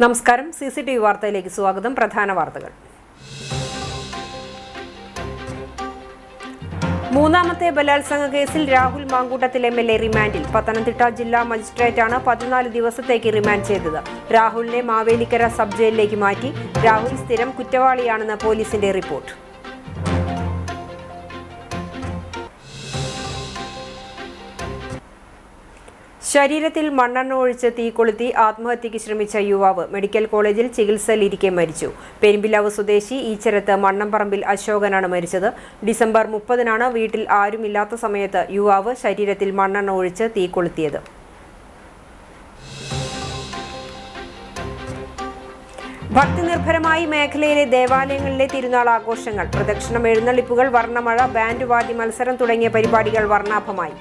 നമസ്കാരം. CCTV വാർത്തയിലേക്ക് സ്വാഗതം. പ്രധാന വാർത്തകൾ. മൂന്നാമത്തെ ബലാത്സംഗ കേസിൽ രാഹുൽ മാങ്കൂട്ടത്തിൽ MLA റിമാൻഡിൽ. പത്തനംതിട്ട ജില്ലാ മജിസ്ട്രേറ്റാണ് 14 ദിവസത്തേക്ക് റിമാൻഡ് ചെയ്തത്. രാഹുലിനെ മാവേലിക്കര സബ് ജയിലിലേക്ക് മാറ്റി. രാഹുൽ സ്ഥിരം കുറ്റവാളിയാണെന്ന് പോലീസിന്റെ റിപ്പോർട്ട്. ശരീരത്തിൽ മണ്ണെണ്ണ ഒഴിച്ച് തീ കൊളുത്തി ആത്മഹത്യയ്ക്ക് ശ്രമിച്ച യുവാവ് മെഡിക്കൽ കോളേജിൽ ചികിത്സയിലിരിക്കെ മരിച്ചു. പെരുമ്പിലാവ് സ്വദേശി ഈച്ചരത്ത് മണ്ണംപറമ്പിൽ അശോകനാണ് മരിച്ചത്. ഡിസംബർ 30-നാണ് വീട്ടിൽ ആരുമില്ലാത്ത സമയത്ത് യുവാവ് ശരീരത്തിൽ മണ്ണെണ്ണ ഒഴിച്ച് തീ കൊളുത്തിയത്. ഭക്തിനിർഭരമായി മേഖലയിലെ ദേവാലയങ്ങളിലെ തിരുനാൾ ആഘോഷങ്ങൾ. പ്രദക്ഷിണം, എഴുന്നള്ളിപ്പുകൾ, വർണ്ണമഴ, ബാൻഡ് വാദ്യ മത്സരം തുടങ്ങിയ പരിപാടികൾ വർണ്ണാഭമായി.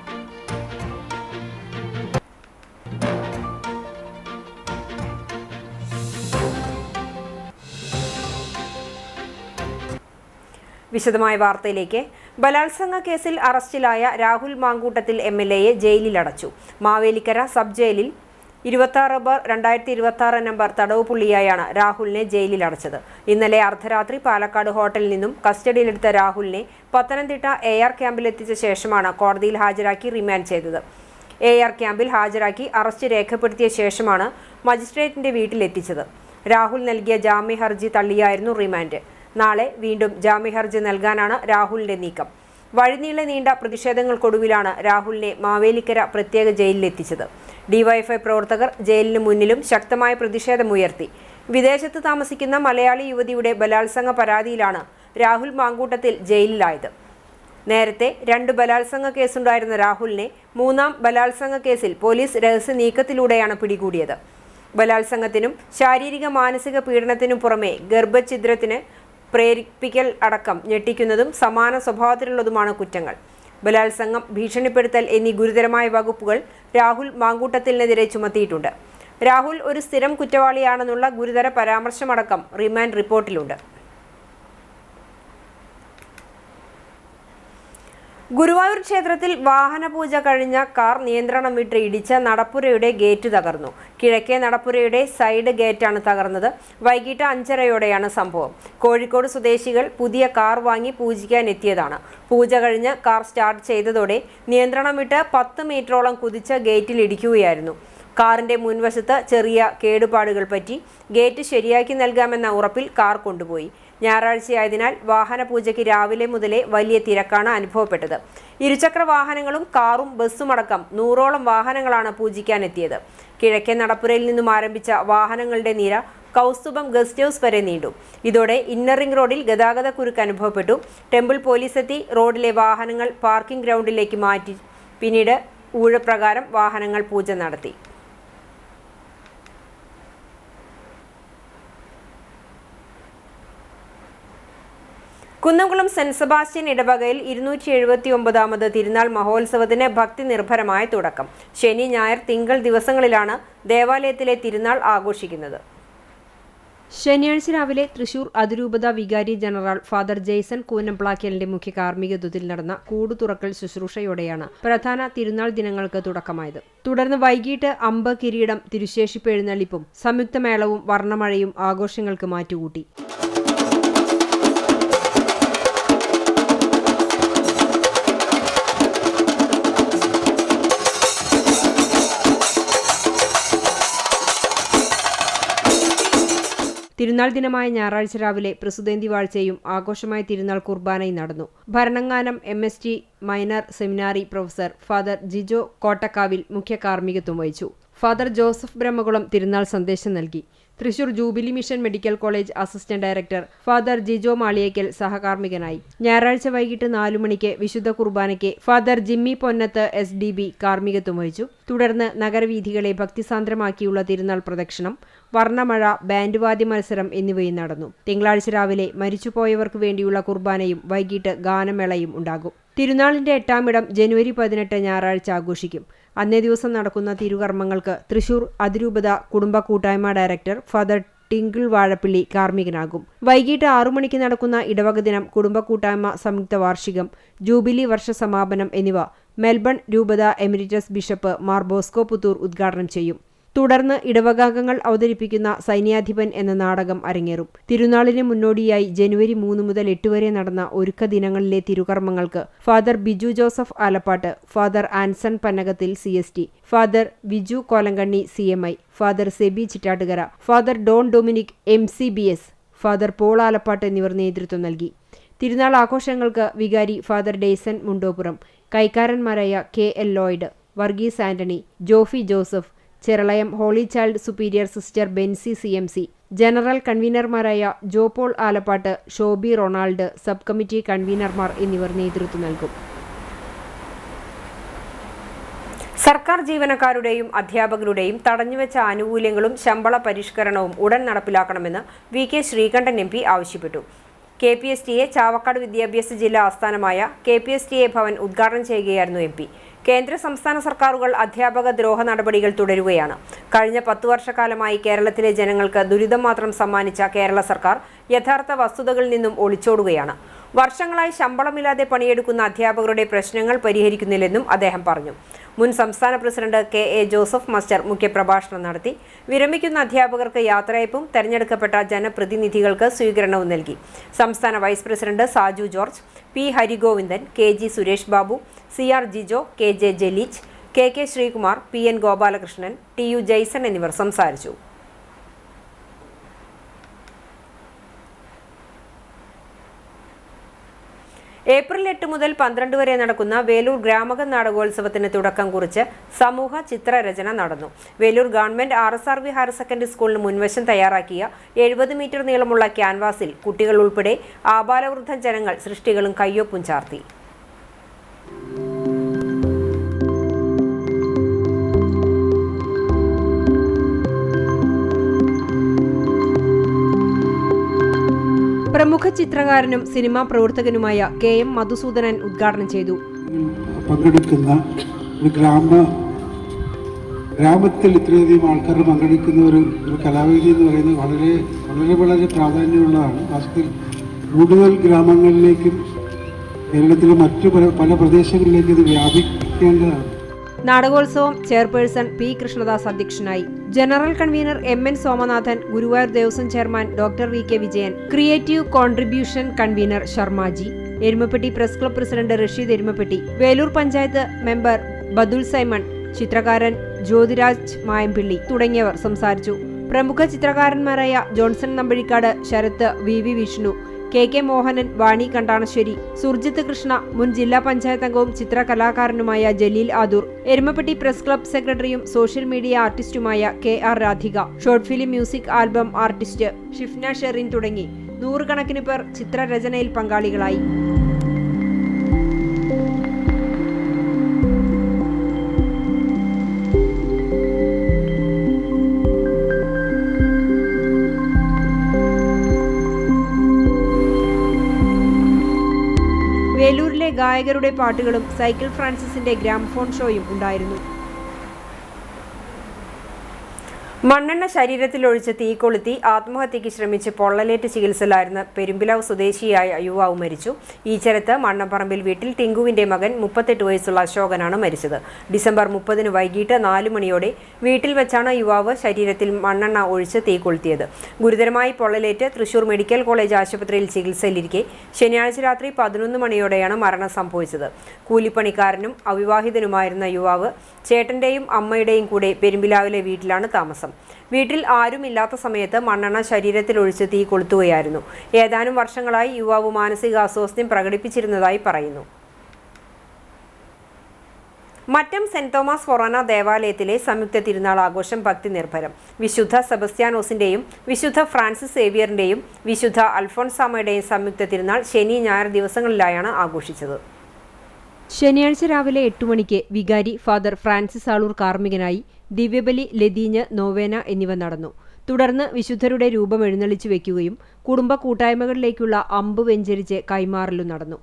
വിശദമായ വാർത്തയിലേക്ക്. ബലാത്സംഗ കേസിൽ അറസ്റ്റിലായ രാഹുൽ മാങ്കൂട്ടത്തിൽ MLAയെ ജയിലിലടച്ചു. മാവേലിക്കര സബ് ജയിലിൽ 26/2026 നമ്പർ തടവ് പുള്ളിയായാണ് രാഹുലിനെ ജയിലിലടച്ചത്. ഇന്നലെ അർദ്ധരാത്രി പാലക്കാട് ഹോട്ടലിൽ നിന്നും കസ്റ്റഡിയിലെടുത്ത രാഹുലിനെ പത്തനംതിട്ട AR ക്യാമ്പിലെത്തിച്ച ശേഷമാണ് കോടതിയിൽ ഹാജരാക്കി റിമാൻഡ് ചെയ്തത്. AR ക്യാമ്പിൽ ഹാജരാക്കി അറസ്റ്റ് രേഖപ്പെടുത്തിയ ശേഷമാണ് മജിസ്ട്രേറ്റിന്റെ വീട്ടിലെത്തിച്ചത്. രാഹുൽ നൽകിയ ജാമ്യ ഹർജി തള്ളിയായിരുന്നു റിമാൻഡ്. നാളെ വീണ്ടും ജാമ്യ ഹർജി നൽകാനാണ് രാഹുലിന്റെ നീക്കം. വഴിനീളെ നീണ്ട പ്രതിഷേധങ്ങൾക്കൊടുവിലാണ് രാഹുലിനെ മാവേലിക്കര പ്രത്യേക ജയിലിലെത്തിച്ചത്. DYFI പ്രവർത്തകർ ജയിലിന് മുന്നിലും ശക്തമായ പ്രതിഷേധമുയർത്തി. വിദേശത്ത് താമസിക്കുന്ന മലയാളി യുവതിയുടെ ബലാത്സംഗ പരാതിയിലാണ് രാഹുൽ മാങ്കൂട്ടത്തിൽ ജയിലിലായത്. നേരത്തെ 2 ബലാത്സംഗ കേസുണ്ടായിരുന്ന രാഹുലിനെ 3-ാം ബലാത്സംഗ കേസിൽ പോലീസ് രഹസ്യ നീക്കത്തിലൂടെയാണ് പിടികൂടിയത്. ബലാത്സംഗത്തിനും ശാരീരിക മാനസിക പീഡനത്തിനും പുറമെ ഗർഭഛിദ്രത്തിന് പ്രേരിപ്പിക്കൽ അടക്കം ഞെട്ടിക്കുന്നതും സമാന സ്വഭാവത്തിലുള്ളതുമാണ് കുറ്റങ്ങൾ. ബലാത്സംഗം, ഭീഷണിപ്പെടുത്തൽ എന്നീ ഗുരുതരമായ വകുപ്പുകൾ രാഹുൽ മാങ്കൂട്ടത്തിനെതിരെ ചുമത്തിയിട്ടുണ്ട്. രാഹുൽ ഒരു സ്ഥിരം കുറ്റവാളിയാണെന്നുള്ള ഗുരുതര പരാമർശമടക്കം റിമാൻഡ് റിപ്പോർട്ടിലുണ്ട്. ഗുരുവായൂർ ക്ഷേത്രത്തിൽ വാഹനപൂജ കഴിഞ്ഞ കാർ നിയന്ത്രണം വിട്ട് ഇടിച്ച നടപ്പുരയുടെ ഗേറ്റ് തകർന്നു. കിഴക്കേ നടപ്പുരയുടെ സൈഡ് ഗേറ്റാണ് തകർന്നത്. വൈകിട്ട് 5:30-യോടെയാണ് സംഭവം. കോഴിക്കോട് സ്വദേശികൾ പുതിയ കാർ വാങ്ങി പൂജിക്കാൻ എത്തിയതാണ്. പൂജ കഴിഞ്ഞ് കാർ സ്റ്റാർട്ട് ചെയ്തതോടെ നിയന്ത്രണം വിട്ട് 10 മീറ്ററോളം കുതിച്ച ഗേറ്റിൽ ഇടിക്കുകയായിരുന്നു. കാറിന്റെ മുൻവശത്ത് ചെറിയ കേടുപാടുകൾ പറ്റി. ഗേറ്റ് ശരിയാക്കി നൽകാമെന്ന ഉറപ്പിൽ കാർ കൊണ്ടുപോയി. ഞായറാഴ്ചയായതിനാൽ വാഹന പൂജയ്ക്ക് രാവിലെ മുതലേ വലിയ തിരക്കാണ് അനുഭവപ്പെട്ടത്. ഇരുചക്ര വാഹനങ്ങളും കാറും ബസ്സുമടക്കം 100ഓളം വാഹനങ്ങളാണ് പൂജിക്കാനെത്തിയത്. കിഴക്കേ നടപ്പുരയിൽ നിന്നും ആരംഭിച്ച വാഹനങ്ങളുടെ നിര കൗസ്തുഭം ഗസ്റ്റ് ഹൗസ് വരെ നീണ്ടു. ഇതോടെ ഇന്നർ റിംഗ് റോഡിൽ ഗതാഗത കുരുക്ക് അനുഭവപ്പെട്ടു. ടെമ്പിൾ പോലീസെത്തി റോഡിലെ വാഹനങ്ങൾ പാർക്കിംഗ് ഗ്രൗണ്ടിലേക്ക് മാറ്റി. പിന്നീട് ഊഴപ്രകാരം വാഹനങ്ങൾ പൂജ നടത്തി. കുന്നംകുളം സെന്റ് സെബാസ്റ്റ്യൻ ഇടവകയിൽ 279ാമത് തിരുനാൾ മഹോത്സവത്തിന് ഭക്തി നിർഭരമായ തുടക്കം. ശനി, ഞായർ, തിങ്കൾ ദിവസങ്ങളിലാണ് ദേവാലയത്തിലെ തിരുനാൾ ആഘോഷിക്കുന്നത്. ശനിയാഴ്ച രാവിലെ തൃശൂർ അതിരൂപത വികാരി ജനറൽ ഫാദർ ജെയ്സൺ കൂനംപ്ലാക്കലിന്റെ മുഖ്യ കാർമ്മികത്വത്തിൽ നടന്ന കൂടുതുറക്കൽ ശുശ്രൂഷയോടെയാണ് പ്രധാന തിരുനാൾ ദിനങ്ങൾക്ക് തുടക്കമായത്. തുടർന്ന് വൈകിട്ട് അമ്പ്, കിരീടം, തിരുശേഷിപ്പ് എഴുന്നള്ളിപ്പും സംയുക്തമേളവും വർണ്ണമഴയും ആഘോഷങ്ങൾക്ക് മാറ്റുകൂട്ടി. തിരുനാൾ ദിനമായ ഞായറാഴ്ച രാവിലെ പ്രസുതേന്തി വാഴ്ചയും ആഘോഷമായ തിരുനാൾ കുർബാനയും നടന്നു. Bharananganam MST minor seminary professor father Jijo Kottakkavil മുഖ്യ കാർമ്മികത്വം വഹിച്ചു. ഫാദർ ജോസഫ് ബ്രഹ്മകുളം തിരുനാൾ സന്ദേശം നൽകി. Thrissur jubilee mission medical college assistant director father Jijo Maliyekkal സഹകാർമ്മികനായി. ഞായറാഴ്ച വൈകിട്ട് 4 മണിക്ക് വിശുദ്ധ കുർബാനയ്ക്ക് ഫാദർ ജിമ്മി പൊന്നത്ത് SDB കാർമ്മികത്വം വഹിച്ചു. തുടർന്ന് നഗരവീഥികളെ ഭക്തിസാന്ദ്രമാക്കിയുള്ള തിരുനാൾ പ്രദക്ഷിണം, വർണ്ണമഴ, ബാൻഡ് വാദ്യ മത്സരം എന്നിവയും നടന്നു. തിങ്കളാഴ്ച രാവിലെ മരിച്ചുപോയവർക്ക് വേണ്ടിയുള്ള കുർബാനയും വൈകിട്ട് ഗാനമേളയും ഉണ്ടാകും. തിരുനാളിന്റെ 8-ാം ഇടം ജനുവരി 18 ഞായറാഴ്ച ആഘോഷിക്കും. അന്നേ ദിവസം നടക്കുന്ന തിരുകർമ്മങ്ങൾക്ക് തൃശൂർ അതിരൂപത കുടുംബ കൂട്ടായ്മ ഡയറക്ടർ ഫാദർ ടിങ്കിൾ വാഴപ്പിള്ളി കാർമ്മികനാകും. വൈകിട്ട് 6 മണിക്ക് നടക്കുന്ന ഇടവക ദിനം, കുടുംബ കൂട്ടായ്മ സംയുക്ത വാർഷികം, ജൂബിലി വർഷ സമാപനം എന്നിവ മെൽബൺ രൂപത emeritus bishop Mar Bosco Puthur ഉദ്ഘാടനം ചെയ്യും. തുടർന്ന് ഇടവകാംഗങ്ങൾ അവതരിപ്പിക്കുന്ന സൈന്യാധിപൻ എന്ന നാടകം അരങ്ങേറും. തിരുനാളിന് മുന്നോടിയായി ജനുവരി 3 മുതൽ 8 വരെ നടന്ന ഒരുക്ക ദിനങ്ങളിലെ തിരുകർമ്മങ്ങൾക്ക് father Biju Joseph Alappat, father Anson Pannakathil CST, father Viju Kolankanni CMI, father Sebi Chittattukara, father Don Dominic MCBS, father Paul Alappat എന്നിവർ നേതൃത്വം നൽകി. തിരുനാൾ ആഘോഷങ്ങൾക്ക് വികാരി ഫാദർ ഡേസൻ മുണ്ടോപുറം, കൈക്കാരന്മാരായ KL Lloyd, Varghese Antony, Jofy Joseph, Cheralayam holy child superior sister Bency CMC, general കൺവീനർമാരായ Jopaul Alappat, Shoby Ronald, sub committee കൺവീനർമാർ എന്നിവർ നേതൃത്വം നൽകും. സർക്കാർ ജീവനക്കാരുടെയും അധ്യാപകരുടെയും തടഞ്ഞുവെച്ച ആനുകൂല്യങ്ങളും ശമ്പള പരിഷ്കരണവും ഉടൻ നടപ്പിലാക്കണമെന്ന് VK ശ്രീകണ്ഠൻ MP ആവശ്യപ്പെട്ടു. KPSTA ചാവക്കാട് വിദ്യാഭ്യാസ ജില്ലാ ആസ്ഥാനമായ KPSTA ഭവൻ ഉദ്ഘാടനം ചെയ്യുകയായിരുന്നു MP. കേന്ദ്ര സംസ്ഥാന സർക്കാരുകൾ അധ്യാപക ദ്രോഹ നടപടികൾ തുടരുകയാണ്. കഴിഞ്ഞ 10 വർഷക്കാലമായി കേരളത്തിലെ ജനങ്ങൾക്ക് ദുരിതം മാത്രം സമ്മാനിച്ച കേരള സർക്കാർ യഥാർത്ഥ വസ്തുതകളിൽ നിന്നും ഒളിച്ചോടുകയാണ്. വർഷങ്ങളായി ശമ്പളമില്ലാതെ പണിയെടുക്കുന്ന അധ്യാപകരുടെ പ്രശ്നങ്ങൾ പരിഹരിക്കുന്നില്ലെന്നും അദ്ദേഹം പറഞ്ഞു. മുൻ സംസ്ഥാന പ്രസിഡന്റ് KA ജോസഫ് മാസ്റ്റർ മുഖ്യപ്രഭാഷണം നടത്തി. വിരമിക്കുന്ന അധ്യാപകർക്ക് യാത്രയയപ്പും തെരഞ്ഞെടുക്കപ്പെട്ട ജനപ്രതിനിധികൾക്ക് സ്വീകരണവും നൽകി. സംസ്ഥാന vice president Saju George, P Harigovindan, KG Suresh Babu, CR Jijo, KJ Jaleech, KK Sreekumar, PN Gopalakrishnan, TU Jaison എന്നിവർ സംസാരിച്ചു. ഏപ്രിൽ 8 മുതൽ 12 വരെ നടക്കുന്ന വേലൂർ ഗ്രാമക നാടകോത്സവത്തിന് തുടക്കം കുറിച്ച് സമൂഹ ചിത്രരചന നടന്നു. Velur government RSRV higher secondary സ്കൂളിന് മുൻവശം തയ്യാറാക്കിയ 70 മീറ്റർ നീളമുള്ള ക്യാൻവാസിൽ കുട്ടികൾ ഉൾപ്പെടെ ആബാലവൃദ്ധ ജനങ്ങൾ സൃഷ്ടികളും കയ്യൊപ്പും ചാർത്തി. പ്രമുഖ ചിത്രകാരനും സിനിമാ പ്രവർത്തകനുമായ KM മധുസൂദനൻ ഉദ്ഘാടനം ചെയ്തു. പങ്കെടുക്കുന്ന ഒരു ഗ്രാമത്തിൽ ഇത്രയധികം ആൾക്കാർ പങ്കെടുക്കുന്ന ഒരു കലാവേദി എന്ന് പറയുന്നത് വളരെ വളരെ വളരെ പ്രാധാന്യമുള്ളതാണ്. വാസ്തവത്തിൽ കൂടുതൽ ഗ്രാമങ്ങളിലേക്കും കേരളത്തിലെ മറ്റു പല പ്രദേശങ്ങളിലേക്കും ഇത് വ്യാപിക്കേണ്ടതാണ്. നാടകോത്സവം ചെയർപേഴ്സൺ P കൃഷ്ണദാസ് അധ്യക്ഷനായി. General convener MN Somanathan, Guruvayur Devaswom chairman doctor VK Vijayan, creative contribution convener Sharmaji, Erumapetty press club president Rasheed Erumapetty, Velur panchayat member Badul Simon, ചിത്രകാരൻ ജ്യോതിരാജ് മായമ്പിള്ളി തുടങ്ങിയവർ സംസാരിച്ചു. പ്രമുഖ ചിത്രകാരന്മാരായ Johnson Nambazhikkad, Sarath, VV Vishnu, KK Mohanan, Vani Kandanassery, Surjith Krishna, മുൻ ജില്ലാ പഞ്ചായത്ത് അംഗവും ചിത്രകലാകാരനുമായ ജലീൽ ആദൂർ, എരുമപ്പെട്ടി പ്രസ് ക്ലബ് സെക്രട്ടറിയും സോഷ്യൽ മീഡിയ ആർട്ടിസ്റ്റുമായ KR Radhika, short film music album artist Shifna Sherin തുടങ്ങി 100 കണക്കിന് പേർ ചിത്രരചനയിൽ പങ്കാളികളായി. വേലൂരിലെ ഗായകരുടെ പാട്ടുകളും സൈക്കിൾ ഫ്രാൻസിസിന്റെ ഗ്രാമഫോൺ ഷോയും ഉണ്ടായിരുന്നു. മണ്ണെണ്ണ ശരീരത്തിലൊഴിച്ച് തീ കൊളുത്തി ആത്മഹത്യയ്ക്ക് ശ്രമിച്ച് പൊള്ളലേറ്റ് ചികിത്സയിലായിരുന്ന പെരുമ്പിലാവ് സ്വദേശിയായ യുവാവ് മരിച്ചു. ഈച്ചരത്ത് മണ്ണപ്പറമ്പിൽ വീട്ടിൽ ടിങ്കുവിന്റെ മകൻ 38 വയസ്സുള്ള അശോകനാണ് മരിച്ചത്. ഡിസംബർ 30 വൈകിട്ട് 4 മണിയോടെ വീട്ടിൽ വെച്ചാണ് യുവാവ് ശരീരത്തിൽ മണ്ണെണ്ണ ഒഴിച്ച് തീ കൊളുത്തിയത്. ഗുരുതരമായി പൊള്ളലേറ്റ് തൃശൂർ മെഡിക്കൽ കോളേജ് ആശുപത്രിയിൽ ചികിത്സയിലിരിക്കെ ശനിയാഴ്ച രാത്രി 11 മണിയോടെയാണ് മരണം സംഭവിച്ചത്. കൂലിപ്പണിക്കാരനും അവിവാഹിതനുമായിരുന്ന യുവാവ് ചേട്ടന്റെയും അമ്മയുടെയും കൂടെ പെരുമ്പിലാവിലെ വീട്ടിലാണ് താമസം. വീട്ടിൽ ആരുമില്ലാത്ത സമയത്ത് മണ്ണെണ്ണ ശരീരത്തിലൊഴിച്ച് തീ കൊളുത്തുകയായിരുന്നു. ഏതാനും വർഷങ്ങളായി യുവാവ് മാനസിക അസ്വാസ്ഥ്യം പ്രകടിപ്പിച്ചിരുന്നതായി പറയുന്നു. മറ്റം സെന്റ് തോമസ് ഫൊറാന ദേവാലയത്തിലെ സംയുക്ത തിരുനാൾ ആഘോഷം ഭക്തി നിർഭരം. വിശുദ്ധ സെബസ്ത്യാനോസിന്റെയും വിശുദ്ധ ഫ്രാൻസിസ് സേവിയറിന്റെയും വിശുദ്ധ അൽഫോൺസാമയുടെയും സംയുക്ത തിരുനാൾ ശനി ഞായർ ദിവസങ്ങളിലായാണ് ആഘോഷിച്ചത്. ശനിയാഴ്ച രാവിലെ 8 മണിക്ക് വികാരി ഫാദർ ഫ്രാൻസിസ് ആളൂർ കാർമ്മികനായി ദിവ്യബലി, ലതീഞ്ഞ്, നോവേന എന്നിവ നടന്നു. തുടർന്ന് വിശുദ്ധരുടെ രൂപം എഴുന്നള്ളിച്ചു വയ്ക്കുകയും കുടുംബ കൂട്ടായ്മകളിലേക്കുള്ള അമ്പ് വെഞ്ചരിച്ച് കൈമാറലും നടന്നു.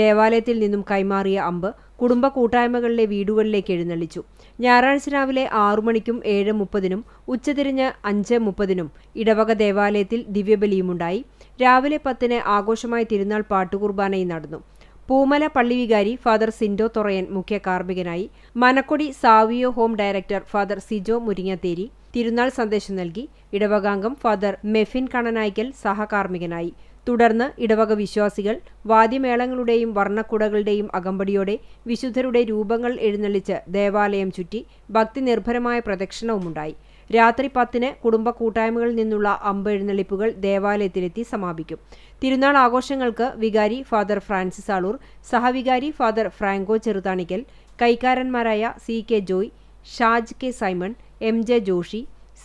ദേവാലയത്തിൽ നിന്നും കൈമാറിയ അമ്പ് കുടുംബ കൂട്ടായ്മകളിലെ വീടുകളിലേക്ക് എഴുന്നള്ളിച്ചു. ഞായറാഴ്ച രാവിലെ 6 മണിക്കും 7:30 ഉച്ചതിരിഞ്ഞ് 5:30 ഇടവക ദേവാലയത്തിൽ ദിവ്യബലിയുമുണ്ടായി. രാവിലെ 10 ആഘോഷമായ തിരുനാൾ പാട്ടുകുർബാനയും നടന്നു. പൂമല പള്ളി വികാരി ഫാദർ സിൻഡോ തൊറയൻ മുഖ്യ കാർമ്മികനായി. Manakkody Savio home director father Sijo Muringatheri തിരുനാൾ സന്ദേശം നൽകി. ഇടവകാംഗം ഫാദർ മെഫിൻ കണനായ്ക്കൽ സഹകാർമ്മികനായി. തുടർന്ന് ഇടവക വിശ്വാസികൾ വാദ്യമേളങ്ങളുടെയും വർണ്ണക്കുടകളുടെയും അകമ്പടിയോടെ വിശുദ്ധരുടെ രൂപങ്ങൾ എഴുന്നള്ളിച്ച് ദേവാലയം ചുറ്റി ഭക്തിനിർഭരമായ പ്രദക്ഷിണവുമുണ്ടായി. രാത്രി 10-ന് കുടുംബ കൂട്ടായ്മകളിൽ നിന്നുള്ള അമ്പെഴുന്നള്ളിപ്പുകൾ ദേവാലയത്തിലെത്തി സമാപിക്കും. തിരുനാൾ ആഘോഷങ്ങൾക്ക് വികാരി ഫാദർ ഫ്രാൻസിസ് ആളൂർ, സഹവികാരി ഫാദർ ഫ്രാങ്കോ ചെറുതാണിക്കൽ, കൈക്കാരന്മാരായ CK Joy, Shaj K Simon, MJ Joshy,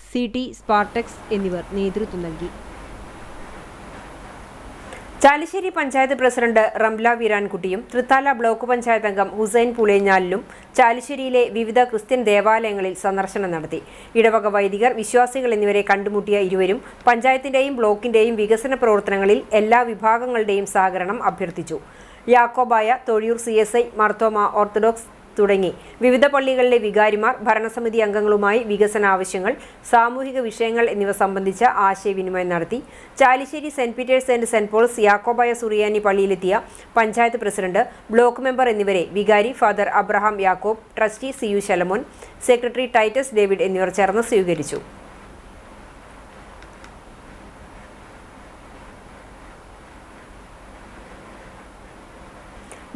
CT Spartacus എന്നിവർ നേതൃത്വം നൽകി. ചാലിശ്ശേരി പഞ്ചായത്ത് പ്രസിഡന്റ് റംല വീരാൻകുട്ടിയും തൃത്താല ബ്ലോക്ക് പഞ്ചായത്ത് അംഗം ഹുസൈൻ പുളേഞ്ഞാലിലും ചാലിശ്ശേരിയിലെ വിവിധ ക്രിസ്ത്യൻ ദേവാലയങ്ങളിൽ സന്ദർശനം നടത്തി. ഇടവക വൈദികർ, വിശ്വാസികൾ എന്നിവരെ കണ്ടുമുട്ടിയ ഇരുവരും പഞ്ചായത്തിന്റെയും ബ്ലോക്കിന്റെയും വികസന പ്രവർത്തനങ്ങളിൽ എല്ലാ വിഭാഗങ്ങളുടെയും സഹകരണം അഭ്യർത്ഥിച്ചു. യാക്കോബായ, തൊഴിയൂർ CSI, മാർത്തോമ ഓർത്തഡോക്സ് തുടങ്ങി വിവിധ പള്ളികളിലെ വികാരിമാർ ഭരണസമിതി അംഗങ്ങളുമായി വികസന ആവശ്യങ്ങൾ, സാമൂഹിക വിഷയങ്ങൾ എന്നിവ സംബന്ധിച്ച ആശയവിനിമയം നടത്തി. Chalissery saint Peter's and saint Paul's Yakobaya Suriyani പള്ളിയിലെത്തിയ പഞ്ചായത്ത് പ്രസിഡന്റ്, ബ്ലോക്ക് മെമ്പർ എന്നിവരെ വികാരി father Abraham Yakob, trustee CU Shalamon, secretary Titus David എന്നിവർ ചേർന്ന് സ്വീകരിച്ചു.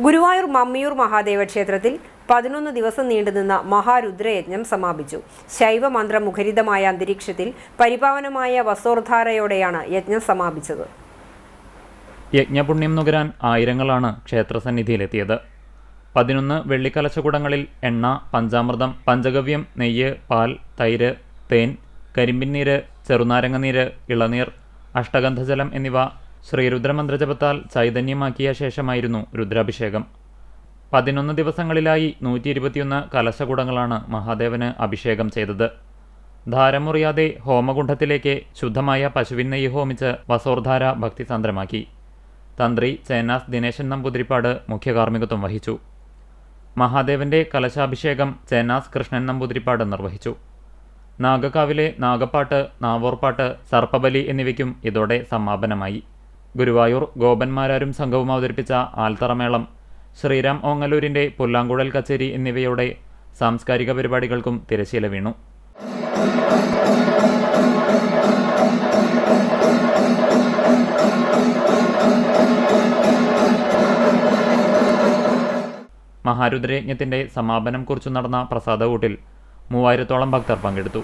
ഗുരുവായൂർ മമ്മിയൂർ മഹാദേവ ക്ഷേത്രത്തിൽ 11 ദിവസം നീണ്ടുനിന്ന മഹാരുദ്രയജ്ഞം സമാപിച്ചു. ശൈവമന്ത്ര മുഖരിതമായ അന്തരീക്ഷത്തിൽ പരിപാവനമായ വസോർധാരയോടെയാണ് യജ്ഞം സമാപിച്ചത്. യജ്ഞപുണ്യം നുകരാൻ ആയിരങ്ങളാണ് ക്ഷേത്രസന്നിധിയിലെത്തിയത്. 11 വെള്ളിക്കലശകുടങ്ങളിൽ എണ്ണ, പഞ്ചാമൃതം, പഞ്ചഗവ്യം, നെയ്യ്, പാൽ, തൈര്, തേൻ, കരിമ്പിന്നീര്, ചെറുനാരങ്ങനീര്, ഇളനീർ, അഷ്ടഗന്ധജലം എന്നിവ ശ്രീരുദ്രമന്ത്രജപത്താൽ ചൈതന്യമാക്കിയ ശേഷമായിരുന്നു രുദ്രാഭിഷേകം. 11 ദിവസങ്ങളിലായി 121 കലശകുടങ്ങളാണ് മഹാദേവന് അഭിഷേകം ചെയ്തത്. ധാരമുറിയാതെ ഹോമകുണ്ഡത്തിലേക്ക് ശുദ്ധമായ പശുവിൻ നെയ്യ് ഹോമിച്ച് വസോർധാര ഭക്തിസാന്ദ്രമാക്കി. തന്ത്രി ചേന്നാസ് ദിനേശൻ നമ്പൂതിരിപ്പാട് മുഖ്യകാർമ്മികത്വം വഹിച്ചു. മഹാദേവന്റെ കലശാഭിഷേകം ചേന്നാസ് കൃഷ്ണൻ നമ്പൂതിരിപ്പാട് നിർവഹിച്ചു. നാഗക്കാവിലെ നാഗപ്പാട്ട്, നാവോർപ്പാട്ട്, സർപ്പബലി എന്നിവയ്ക്കും ഇതോടെ സമാപനമായി. ഗുരുവായൂർ ഗോപന്മാരാരും സംഘവും അവതരിപ്പിച്ച ആൽത്തറമേളം, ശ്രീരാം ഓങ്ങല്ലൂരിൻ്റെ പുല്ലാങ്കുഴൽ കച്ചേരി എന്നിവയോടെ സാംസ്കാരിക പരിപാടികൾക്കും തിരശ്ശീല വീണു. മഹാരുദ്രയജ്ഞത്തിൻ്റെ സമാപനം കുറിച്ചു നടന്ന പ്രസാദകൂട്ടിൽ 3000-ഓളം ഭക്തർ പങ്കെടുത്തു.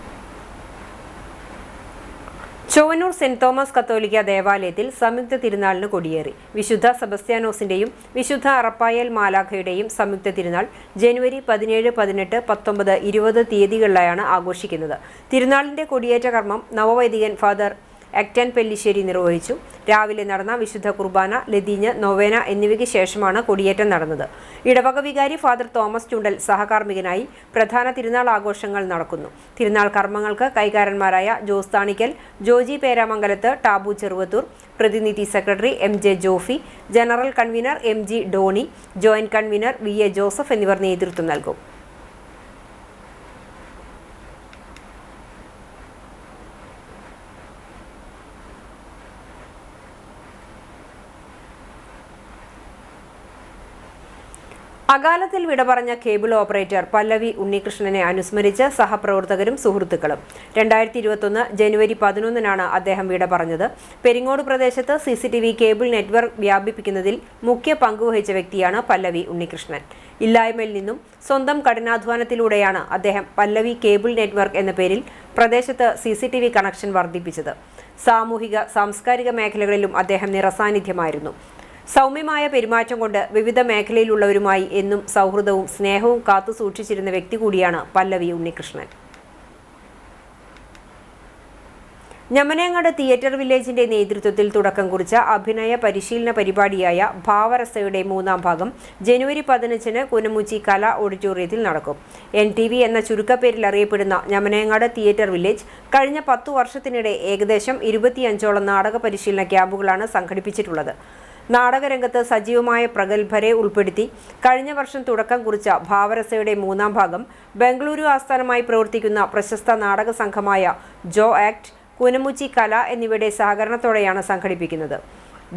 ചൊവ്വന്നൂർ സെന്റ് തോമസ് കത്തോലിക്ക ദേവാലയത്തിൽ സംയുക്ത തിരുനാളിന് കൊടിയേറി. വിശുദ്ധ സെബസ്ത്യാനോസിന്റെയും വിശുദ്ധ അറപ്പായേൽ മാലാഖയുടെയും സംയുക്ത തിരുനാൾ ജനുവരി 17, 18, 19, 20 തീയതികളിലായാണ് ആഘോഷിക്കുന്നത്. തിരുനാളിന്റെ കൊടിയേറ്റ കർമ്മം നവവൈദികൻ ഫാദർ എക്ടൻ പെല്ലിശ്ശേരി നിർവഹിച്ചു. രാവിലെ നടന്ന വിശുദ്ധ കുർബാന, ലതീഞ്ഞ്, നൊവേന എന്നിവയ്ക്ക് ശേഷമാണ് കൊടിയേറ്റം നടന്നത്. ഇടവക വികാരി ഫാദർ തോമസ് ചുണ്ടൽ സഹകാർമ്മികനായി പ്രധാന തിരുനാൾ ആഘോഷങ്ങൾ നടക്കുന്നു. തിരുനാൾ കർമ്മങ്ങൾക്ക് കൈകാരന്മാരായ ജോസ് താണിക്കൽ, ജോജി പേരാമംഗലത്ത്, ടാബു ചെറുവത്തൂർ, പ്രതിനിധി secretary MJ Jofi, general convener MG Doni, joint convener VA Joseph എന്നിവർ നേതൃത്വം നൽകും. അകാലത്തിൽ വിട പറഞ്ഞ കേബിൾ ഓപ്പറേറ്റർ പല്ലവി ഉണ്ണികൃഷ്ണനെ അനുസ്മരിച്ച് സഹപ്രവർത്തകരും സുഹൃത്തുക്കളും. 2021 ജനുവരി 11-നാണ് അദ്ദേഹം വിട പറഞ്ഞത്. പെരിങ്ങോട് പ്രദേശത്ത് CCTV കേബിൾ നെറ്റ്വർക്ക് വ്യാപിപ്പിക്കുന്നതിൽ മുഖ്യ പങ്കുവഹിച്ച വ്യക്തിയാണ് പല്ലവി ഉണ്ണികൃഷ്ണൻ. ഇല്ലായ്മയിൽ നിന്നും സ്വന്തം കഠിനാധ്വാനത്തിലൂടെയാണ് അദ്ദേഹം പല്ലവി കേബിൾ നെറ്റ്വർക്ക് എന്ന പേരിൽ പ്രദേശത്ത് CCTV കണക്ഷൻ വർദ്ധിപ്പിച്ചത്. സാമൂഹിക, സാംസ്കാരിക മേഖലകളിലും അദ്ദേഹം നിറസാന്നിധ്യമായിരുന്നു. സൗമ്യമായ പെരുമാറ്റം കൊണ്ട് വിവിധ മേഖലയിലുള്ളവരുമായി എന്നും സൗഹൃദവും സ്നേഹവും കാത്തു സൂക്ഷിച്ചിരുന്ന വ്യക്തി കൂടിയാണ് പല്ലവി ഉണ്ണികൃഷ്ണൻ. ഞമനേങ്ങാട് തിയേറ്റർ വില്ലേജിന്റെ നേതൃത്വത്തിൽ തുടക്കം കുറിച്ച അഭിനയ പരിശീലന പരിപാടിയായ ഭാവരസയുടെ 3ാം ഭാഗം ജനുവരി 15-ന് കുനമുച്ചി കലാ ഓഡിറ്റോറിയത്തിൽ നടക്കും. NTV എന്ന ചുരുക്കപ്പേരിൽ അറിയപ്പെടുന്ന ഞമനേങ്ങാട് തിയേറ്റർ വില്ലേജ് കഴിഞ്ഞ 10 വർഷത്തിനിടെ ഏകദേശം 25ഓളം നാടക പരിശീലന ക്യാമ്പുകളാണ് സംഘടിപ്പിച്ചിട്ടുള്ളത്. നാടകരംഗത്ത് സജീവമായ പ്രഗത്ഭരെ ഉൾപ്പെടുത്തി കഴിഞ്ഞ വർഷം തുടക്കം കുറിച്ച ഭാവരസയുടെ 3ാം ഭാഗം ബംഗളൂരു ആസ്ഥാനമായി പ്രവർത്തിക്കുന്ന പ്രശസ്ത നാടക സംഘമായ ജോ ആക്ട്, കുനമുച്ചി കല എന്നിവയുടെ സഹകരണത്തോടെയാണ് സംഘടിപ്പിക്കുന്നത്.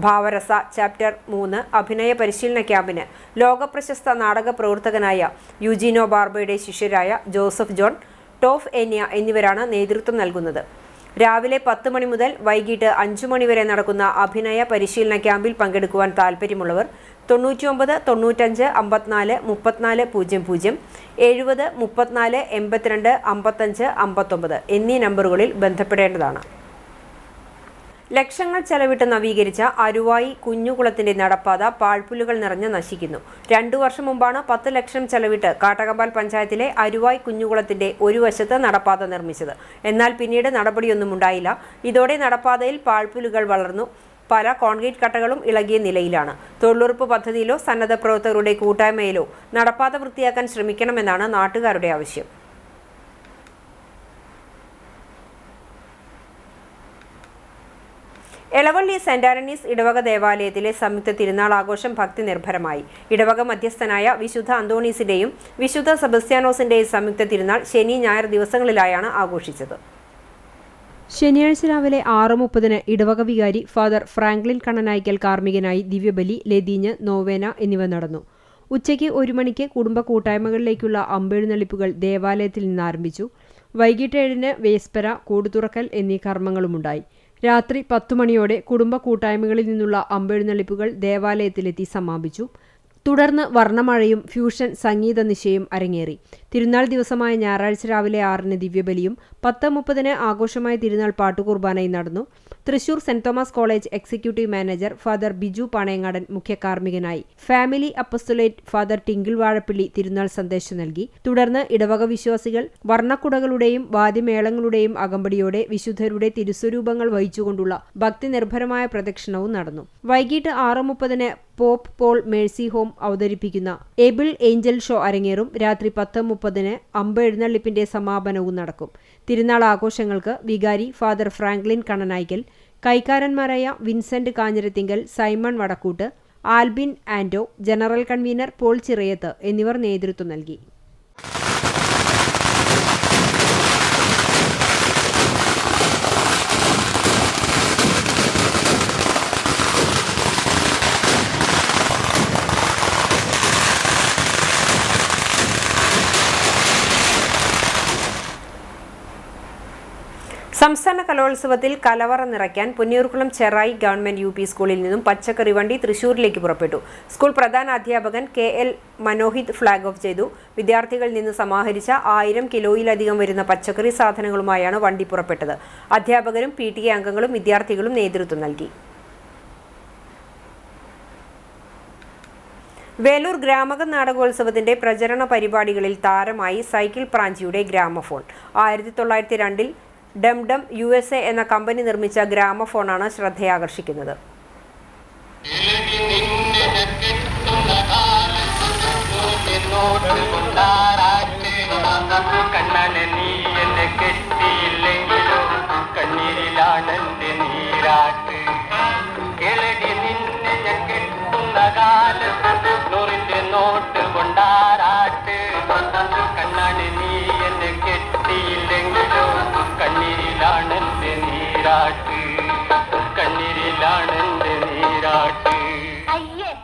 ഭാവരസ ചാപ്റ്റർ 3 അഭിനയ പരിശീലന ക്യാമ്പിന് ലോകപ്രശസ്ത നാടക പ്രവർത്തകനായ യുജീനോ ബാർബയുടെ ശിഷ്യരായ ജോസഫ് ജോൺ, ടോഫ് ഏന്യ എന്നിവരാണ് നേതൃത്വം നൽകുന്നത്. രാവിലെ 10 മണി മുതൽ വൈകിട്ട് 5 മണി വരെ നടക്കുന്ന അഭിനയ പരിശീലന ക്യാമ്പിൽ പങ്കെടുക്കുവാൻ താൽപ്പര്യമുള്ളവർ 99 95 54 34 00 70 34 82 55 59 എന്നീ നമ്പറുകളിൽ ബന്ധപ്പെടേണ്ടതാണ്. ലക്ഷങ്ങൾ ചെലവിട്ട് നവീകരിച്ച അരുവായി കുഞ്ഞുകുളത്തിന്റെ നടപ്പാത പാഴ്പുല്ലുകൾ നിറഞ്ഞ് നശിക്കുന്നു. 2 വർഷം മുമ്പാണ് 10 ലക്ഷം ചെലവിട്ട് കാട്ടകമ്പാൽ പഞ്ചായത്തിലെ അരുവായി കുഞ്ഞുകുളത്തിന്റെ ഒരു വശത്ത് നടപ്പാത നിർമ്മിച്ചത്. എന്നാൽ പിന്നീട് നടപടിയൊന്നും ഉണ്ടായില്ല. ഇതോടെ നടപ്പാതയിൽ പാഴ്പുല്ലുകൾ വളർന്നു. പല കോൺക്രീറ്റ് കട്ടകളും ഇളകിയ നിലയിലാണ്. തൊഴിലുറപ്പ് പദ്ധതിയിലോ സന്നദ്ധ പ്രവർത്തകരുടെ കൂട്ടായ്മയിലോ നടപ്പാത വൃത്തിയാക്കാൻ ശ്രമിക്കണമെന്നാണ് നാട്ടുകാരുടെ ആവശ്യം. എളവള്ളി സെന്റ് ആന്റണീസ് ഇടവക ദേവാലയത്തിലെ സംയുക്ത തിരുനാൾ ആഘോഷം ഭക്തി നിർഭരമായി. ഇടവക മധ്യസ്ഥനായ വിശുദ്ധ അന്തോണീസിന്റെയും വിശുദ്ധ സെബസ്ത്യാനോസിന്റെയും സംയുക്ത തിരുനാൾ ശനി ഞായർ ദിവസങ്ങളിലായാണ് ആഘോഷിച്ചത്. ശനിയാഴ്ച രാവിലെ 6:30 ഇടവക വികാരി ഫാദർ ഫ്രാങ്ക്ലിൻ കണ്ണനായ്ക്കൽ കാർമ്മികനായി ദിവ്യബലി, ലതീഞ്ഞ്, നോവേന എന്നിവ നടന്നു. ഉച്ചയ്ക്ക് 1 മണിക്ക് കുടുംബ കൂട്ടായ്മകളിലേക്കുള്ള അമ്പെഴുന്നള്ളിപ്പുകൾ ദേവാലയത്തിൽ നിന്ന് ആരംഭിച്ചു. വൈകിട്ട് 7 വേസ്പര, കൂടുതുറക്കൽ എന്നീ കർമ്മങ്ങളുമുണ്ടായി. രാത്രി 10 മണിയോടെ കുടുംബ കൂട്ടായ്മകളിൽ നിന്നുള്ള അമ്പെഴുന്നള്ളിപ്പുകൾ ദേവാലയത്തിലെത്തി സമാപിച്ചു. തുടർന്ന് വർണ്ണമഴയും ഫ്യൂഷൻ സംഗീത നിശയും അരങ്ങേറി. തിരുനാൾ ദിവസമായ ഞായറാഴ്ച രാവിലെ 6 ദിവ്യബലിയും 10:30 ആഘോഷമായ തിരുനാൾ പാട്ടുകുർബാനയും നടന്നു. Thrissur saint Thomas college executive manager father Biju Panayangadan മുഖ്യ കാർമ്മികനായി. Family apostolate father Tinkle Vazhappally തിരുനാൾ സന്ദേശം നൽകി. തുടർന്ന് ഇടവക വിശ്വാസികൾ വർണ്ണക്കുടകളുടെയും വാദ്യമേളങ്ങളുടെയും അകമ്പടിയോടെ വിശുദ്ധരുടെ തിരുസ്വരൂപങ്ങൾ വഹിച്ചുകൊണ്ടുള്ള ഭക്തി നിർഭരമായ പ്രദക്ഷിണവും നടന്നു. വൈകിട്ട് 6:30 പോപ്പ് പോൾ മേഴ്സി ഹോം അവതരിപ്പിക്കുന്ന എബിൾ ഏഞ്ചൽ ഷോ അരങ്ങേറും. രാത്രി 10:30 അമ്പെഴുന്നള്ളിപ്പിന്റെ സമാപനവും നടക്കും. തിരുനാൾ ആഘോഷങ്ങൾക്ക് വികാരി ഫാദർ ഫ്രാങ്ക്ലിൻ കണ്ണനായ്ക്കൽ, കൈക്കാരന്മാരായ Vincent Kanjirathinkal, Simon Vadakkoot, Albin Anto, general convener Paul Chirayath എന്നിവർ നേതൃത്വം നൽകി. സംസ്ഥാന കലോത്സവത്തിൽ കലവറ നിറയ്ക്കാൻ പുന്നയൂർകുളം ചെറായി ഗവൺമെന്റ് UP സ്കൂളിൽ നിന്നും പച്ചക്കറി വണ്ടി തൃശൂരിലേക്ക് പുറപ്പെട്ടു. സ്കൂൾ പ്രധാന അധ്യാപകൻ KL മനോഹിത് ഫ്ളാഗ് ഓഫ് ചെയ്തു. വിദ്യാർത്ഥികളിൽ നിന്ന് സമാഹരിച്ച 1000 കിലോയിലധികം വരുന്ന പച്ചക്കറി സാധനങ്ങളുമായാണ് വണ്ടി പുറപ്പെട്ടത്. അധ്യാപകരും PTA അംഗങ്ങളും വിദ്യാർത്ഥികളും നേതൃത്വം നൽകി. വേലൂർ ഗ്രാമകം നാടകോത്സവത്തിന്റെ പ്രചരണ പരിപാടികളിൽ താരമായി സൈക്കിൾ പ്രാഞ്ചിയുടെ ഗ്രാമഫോൺ. 1902 ഡംഡം USA എന്ന കമ്പനി നിർമ്മിച്ച ഗ്രാമഫോണാണ് ശ്രദ്ധയാകർഷിക്കുന്നത്.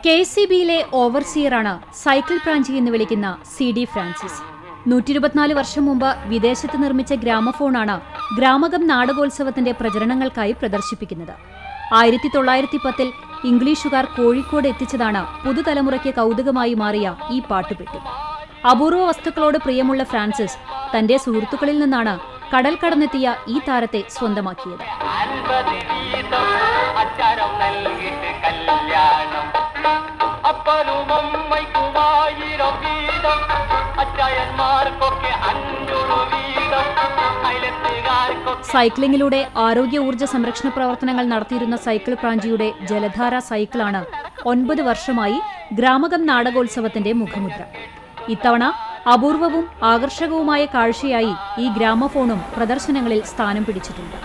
KCBയിലെ ഓവർസിയറാണ് സൈക്കിൾ പ്രാഞ്ചി എന്ന് വിളിക്കുന്ന CD ഫ്രാൻസിസ്. 124 വർഷം മുമ്പ് വിദേശത്ത് നിർമ്മിച്ച ഗ്രാമഫോണാണ് ഗ്രാമകം നാടകോത്സവത്തിന്റെ പ്രചരണങ്ങൾക്കായി പ്രദർശിപ്പിക്കുന്നത്. 1910 ഇംഗ്ലീഷുകാർ കോഴിക്കോട് എത്തിച്ചതാണ് പുതുതലമുറയ്ക്ക് കൗതുകമായി മാറിയ ഈ പാട്ടുപെട്ടി. അപൂർവ വസ്തുക്കളോട് പ്രിയമുള്ള ഫ്രാൻസിസ് തന്റെ സുഹൃത്തുക്കളിൽ നിന്നാണ് കടൽ കടന്നെത്തിയ ഈ താരത്തെ സ്വന്തമാക്കിയത്. സൈക്ലിങ്ങിലൂടെ ആരോഗ്യ ഊർജ്ജ സംരക്ഷണ പ്രവർത്തനങ്ങൾ നടത്തിയിരുന്ന സൈക്കിൾ പ്രാഞ്ചിയുടെ ജലധാര സൈക്കിളാണ് 9 വർഷമായി ഗ്രാമകം നാടകോത്സവത്തിന്റെ മുഖമുദ്ര. ഇത്തവണ അപൂർവവും ആകർഷകവുമായ കാഴ്ചയായി ഈ ഗ്രാമഫോണും പ്രദർശനങ്ങളിൽ സ്ഥാനം പിടിച്ചിട്ടുണ്ട്.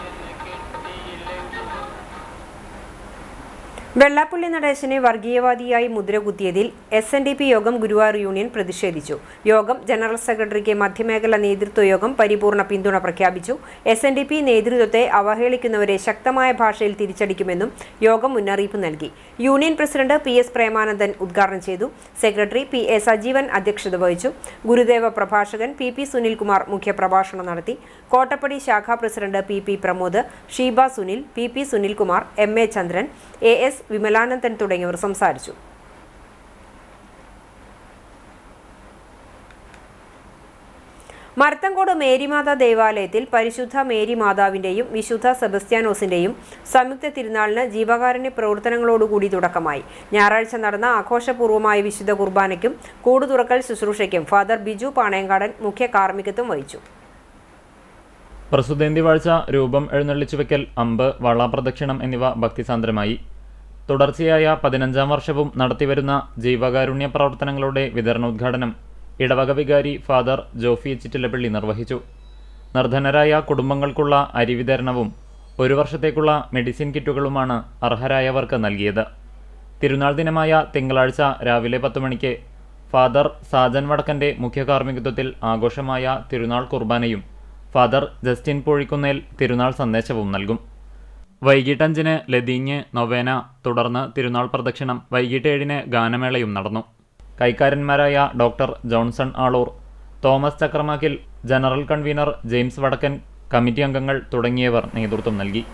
വെള്ളാപ്പള്ളി നടേശനെ വർഗീയവാദിയായി മുദ്രകുത്തിയതിൽ SNDP യോഗം ഗുരുവായൂർ യൂണിയൻ പ്രതിഷേധിച്ചു. യോഗം ജനറൽ സെക്രട്ടറിക്ക് മധ്യമേഖല നേതൃത്വ യോഗം പരിപൂർണ പിന്തുണ പ്രഖ്യാപിച്ചു. SNDP നേതൃത്വത്തെ അവഹേളിക്കുന്നവരെ ശക്തമായ ഭാഷയിൽ തിരിച്ചടിക്കുമെന്നും യോഗം മുന്നറിയിപ്പ് നൽകി. യൂണിയൻ പ്രസിഡന്റ് PS പ്രേമാനന്ദൻ ഉദ്ഘാടനം ചെയ്തു. സെക്രട്ടറി PA സജീവൻ അധ്യക്ഷത വഹിച്ചു. ഗുരുദേവ പ്രഭാഷകൻ PP സുനിൽകുമാർ മുഖ്യപ്രഭാഷണം നടത്തി. കോട്ടപ്പടി ശാഖാ president PP Pramod, Sheeba Sunil, PP Sunilkumar, MA Chandran, AS Vimalanandan തുടങ്ങിയവർ സംസാരിച്ചു. മരത്തങ്കോട് മേരിമാതാ ദേവാലയത്തിൽ പരിശുദ്ധ മേരി മാതാവിന്റെയും വിശുദ്ധ സെബസ്ത്യാനോസിന്റെയും സംയുക്ത തിരുനാളിന് ജീവകാരുണ്യ പ്രവർത്തനങ്ങളോടുകൂടി തുടക്കമായി. ഞായറാഴ്ച നടന്ന ആഘോഷപൂർവ്വമായ വിശുദ്ധ കുർബാനയ്ക്കും കൂടുതുറക്കൽ ശുശ്രൂഷയ്ക്കും ഫാദർ ബിജു പാണയങ്കാടൻ മുഖ്യ കാർമ്മികത്വം വഹിച്ചു. പ്രസുദേന്തി വാഴ്ച, രൂപം എഴുന്നള്ളിച്ചുവെക്കൽ, അമ്പ്, വളാപ്രദക്ഷിണം എന്നിവ ഭക്തിസാന്ദ്രമായി. തുടർച്ചയായ 15ാം വർഷവും നടത്തിവരുന്ന ജീവകാരുണ്യ പ്രവർത്തനങ്ങളുടെ വിതരണോദ്ഘാടനം ഇടവക വികാരി ഫാദർ ജോഫി ചിറ്റിലപ്പള്ളി നിർവഹിച്ചു. നിർധനരായ കുടുംബങ്ങൾക്കുള്ള അരി വിതരണവും 1 വർഷത്തേക്കുള്ള മെഡിസിൻ കിറ്റുകളുമാണ് അർഹരായവർക്ക് നൽകിയത്. തിരുനാൾ ദിനമായ തിങ്കളാഴ്ച രാവിലെ 10 മണിക്ക് ഫാദർ സാജൻ വടക്കൻ്റെ മുഖ്യ കാർമ്മികത്വത്തിൽ ആഘോഷമായ തിരുനാൾ കുർബാനയും ഫാദർ ജസ്റ്റിൻ പൂഴിക്കുന്നേൽ തിരുനാൾ സന്ദേശവും നൽകും. വൈകിട്ട് 5-ന് ലതീഞ്ഞ് നൊവേന, തുടർന്ന് തിരുനാൾ പ്രദക്ഷിണം. വൈകിട്ട് 7-ന് ഗാനമേളയും നടന്നു. കൈക്കാരന്മാരായ doctor Johnson Aloor, Thomas Chakramakkil, general convener James Vadakkan, committee അംഗങ്ങൾ തുടങ്ങിയവർ നേതൃത്വം നൽകി.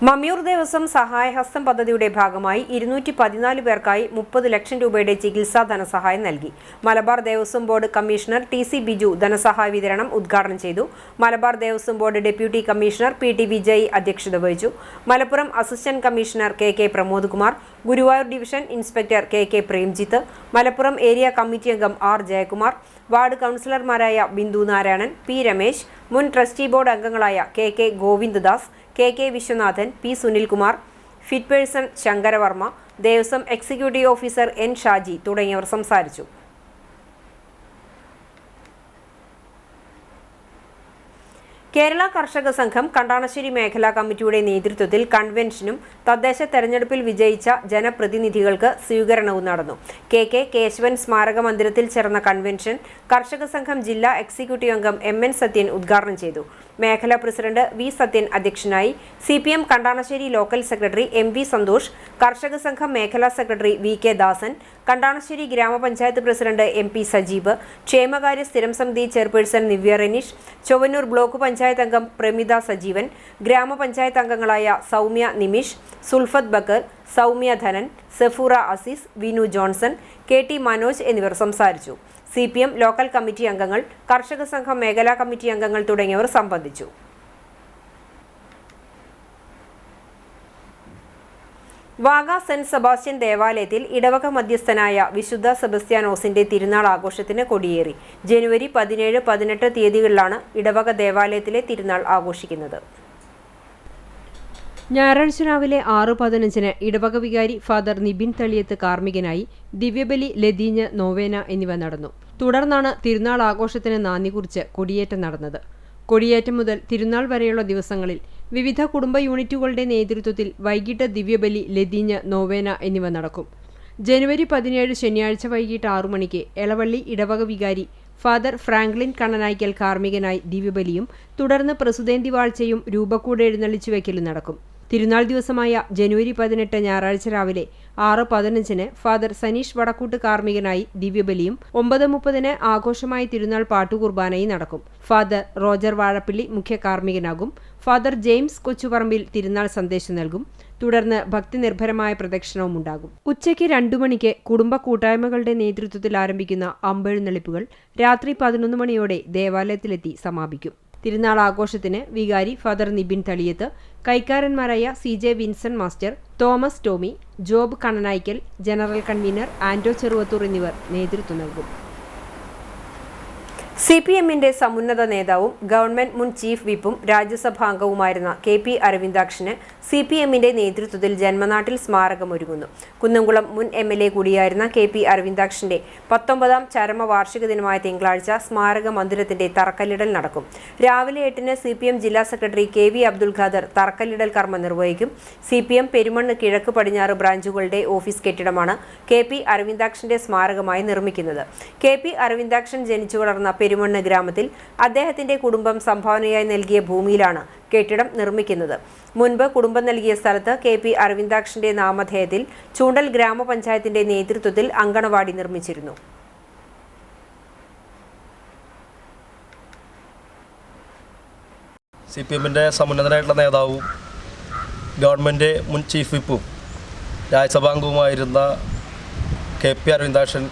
മമ്മിയൂർ ദേവസ്വം സഹായഹസ്തം പദ്ധതിയുടെ ഭാഗമായി 214 പേർക്കായി 30 ലക്ഷം രൂപയുടെ ചികിത്സാ ധനസഹായം നൽകി. Malabar Devaswom board commissioner TC Biju ധനസഹായ വിതരണം ഉദ്ഘാടനം ചെയ്തു. Malabar Devaswom board deputy commissioner PT Vijay അധ്യക്ഷത വഹിച്ചു. Malappuram assistant commissioner KK Pramod Kumar, Guruvayur division inspector KK Premjith, Malappuram area committee അംഗം R ജയകുമാർ, വാർഡ് കൗൺസിലർമാരായ ബിന്ദു നാരായണൻ, P രമേശ്, മുൻ ട്രസ്റ്റി ബോർഡ് അംഗങ്ങളായ KK Govindadas, KK Viswanathan, P Sunilkumar, fit person Sankaravarma, Devaswom executive officer N Shaji തുടങ്ങിയവർ സംസാരിച്ചു. കേരള കർഷക സംഘം കണ്ടാണശ്ശേരി മേഖലാ കമ്മിറ്റിയുടെ നേതൃത്വത്തിൽ കൺവെൻഷനും തദ്ദേശ തെരഞ്ഞെടുപ്പിൽ വിജയിച്ച ജനപ്രതിനിധികൾക്ക് സ്വീകരണവും നടന്നു. KK കേശവൻ സ്മാരക മന്ദിരത്തിൽ ചേർന്ന കൺവെൻഷൻ കർഷക സംഘം ജില്ലാ എക്സിക്യൂട്ടീവ് അംഗം MN സത്യൻ ഉദ്ഘാടനം ചെയ്തു. മേഖലാ പ്രസിഡന്റ് V സത്യൻ അധ്യക്ഷനായി. CPM Kandanassery local secretary MV Santhosh, കർഷക സംഘം മേഖലാ സെക്രട്ടറി VK ദാസൻ, കണ്ടാണശ്ശേരി ഗ്രാമപഞ്ചായത്ത് പ്രസിഡന്റ് MP സജീബ്, ക്ഷേമകാര്യ സ്ഥിരം സമിതി ചെയർപേഴ്സൺ നിവ്യ റെനീഷ്, ചൊവ്വന്നൂർ ബ്ലോക്ക് പഞ്ചായത്ത് അംഗം പ്രമിത സജീവൻ, ഗ്രാമപഞ്ചായത്ത് അംഗങ്ങളായ സൗമ്യ നിമിഷ്, സുൽഫത്ത് ബക്കർ, സൗമ്യ ധനൻ, സഫൂറ അസീസ്, വിനു ജോൺസൺ, KT മനോജ് എന്നിവർ സംസാരിച്ചു. CPM ലോക്കൽ കമ്മിറ്റി അംഗങ്ങൾ, കർഷക സംഘം മേഖലാ കമ്മിറ്റി അംഗങ്ങൾ തുടങ്ങിയവർ സംബന്ധിച്ചു. വാഗ സെന്റ് സെബാസ്റ്റ്യൻ ദേവാലയത്തിൽ ഇടവക മധ്യസ്ഥനായ വിശുദ്ധ സെബസ്ത്യാനോസിന്റെ തിരുനാൾ ആഘോഷത്തിന് കൊടിയേറി. ജനുവരി 17, 18 തീയതികളിലാണ് ഇടവക ദേവാലയത്തിലെ തിരുനാൾ ആഘോഷിക്കുന്നത്. ഞായറാഴ്ച രാവിലെ 6:15-ന് ഇടവക വികാരി ഫാദർ നിബിൻ തളിയത്ത് കാർമ്മികനായി ദിവ്യബലി, ലതീഞ്ഞ്, നോവേന എന്നിവ നടന്നു. തുടർന്നാണ് തിരുനാൾ ആഘോഷത്തിന് നാന്ദി കുറിച്ച് കൊടിയേറ്റം നടന്നത്. കൊടിയേറ്റം മുതൽ തിരുനാൾ വരെയുള്ള ദിവസങ്ങളിൽ വിവിധ കുടുംബ യൂണിറ്റുകളുടെ നേതൃത്വത്തിൽ വൈകിട്ട് ദിവ്യബലി, ലതീഞ്ഞ്, നോവേന എന്നിവ നടക്കും. ജനുവരി 17 ശനിയാഴ്ച വൈകിട്ട് 6 മണിക്ക് എളവള്ളി ഇടവക വികാരി ഫാദർ ഫ്രാങ്ക്ലിൻ കണ്ണനായ്ക്കൽ കാർമ്മികനായി ദിവ്യബലിയും തുടർന്ന് പ്രസുദേന്തി വാഴ്ചയും രൂപക്കൂട് എഴുന്നള്ളിച്ചുവെക്കലും നടക്കും. തിരുനാൾ ദിവസമായ ജനുവരി 18 ഞായറാഴ്ച രാവിലെ 6:15-ന് ഫാദർ സനീഷ് വടക്കൂട്ട് കാർമ്മികനായി ദിവ്യബലിയും 9:30-ന് ആഘോഷമായ തിരുനാൾ പാട്ടുകുർബാനയും നടക്കും. ഫാദർ റോജർ വാഴപ്പിള്ളി മുഖ്യ കാർമ്മികനാകും. ഫാദർ ജെയിംസ് കൊച്ചുപറമ്പിൽ തിരുനാൾ സന്ദേശം നൽകും. തുടർന്ന് ഭക്തിനിർഭരമായ പ്രദക്ഷിണവും ഉണ്ടാകും. ഉച്ചയ്ക്ക് 2 മണിക്ക് കുടുംബ കൂട്ടായ്മകളുടെ നേതൃത്വത്തിൽ ആരംഭിക്കുന്ന അമ്പെഴുന്നള്ളിപ്പുകൾ രാത്രി 11 മണിയോടെ ദേവാലയത്തിലെത്തി സമാപിക്കും. തിരുനാൾ ആഘോഷത്തിന് വികാരി ഫാദർ നിബിൻ തളിയത്ത്, കൈക്കാരന്മാരായ CJ Vinson master, Thomas Tommy, Job Kannanaikkal, general convener Ando Cheruvathur എന്നിവർ നേതൃത്വം നൽകും. CPMന്റെ സമുന്നത നേതാവും ഗവൺമെന്റ് മുൻ ചീഫ് വിപ്പും രാജ്യസഭാംഗവുമായിരുന്ന KP അരവിന്ദാക്ഷന് CPMന്റെ നേതൃത്വത്തിൽ ജന്മനാട്ടിൽ സ്മാരകമൊരുങ്ങുന്നു. കുന്നംകുളം മുൻ MLA കൂടിയായിരുന്ന KP അരവിന്ദാക്ഷന്റെ 19ാം ചരമവാർഷിക ദിനമായ തിങ്കളാഴ്ച സ്മാരക മന്ദിരത്തിന്റെ തറക്കല്ലിടൽ നടക്കും. രാവിലെ 8-ന് CPM ജില്ലാ സെക്രട്ടറി KV അബ്ദുൽ ഖാദർ തറക്കല്ലിടൽ കർമ്മം നിർവഹിക്കും. CPM പെരുമണ്ണ് കിഴക്ക് പടിഞ്ഞാറ് ബ്രാഞ്ചുകളുടെ ഓഫീസ് കെട്ടിടമാണ് KP അരവിന്ദാക്ഷന്റെ സ്മാരകമായി നിർമ്മിക്കുന്നത്. KP അരവിന്ദാക്ഷൻ ജനിച്ചു വളർന്ന പെരുമണ്ണ് ഗ്രാമത്തിൽ അദ്ദേഹത്തിന്റെ കുടുംബം സംഭാവനയായി നൽകിയ ഭൂമിയിലാണ് കെട്ടിടം നിർമ്മിക്കുന്നത്. മുൻപ് കുടുംബം നൽകിയ സ്ഥലത്ത് KP അരവിന്ദാക്ഷന്റെ നാമധേയത്തിൽ ചൂണ്ടൽ ഗ്രാമപഞ്ചായത്തിന്റെ നേതൃത്വത്തിൽ അങ്കണവാടി നിർമ്മിച്ചിരുന്നു. CPMന്റെ സമുന്നതനായിട്ടുള്ള നേതാവും ഗവൺമെൻറ് മുൻ ചീഫ് വിപ്പും രാജ്യസഭാംഗവുമായിരുന്ന KP അരവിന്ദാക്ഷൻ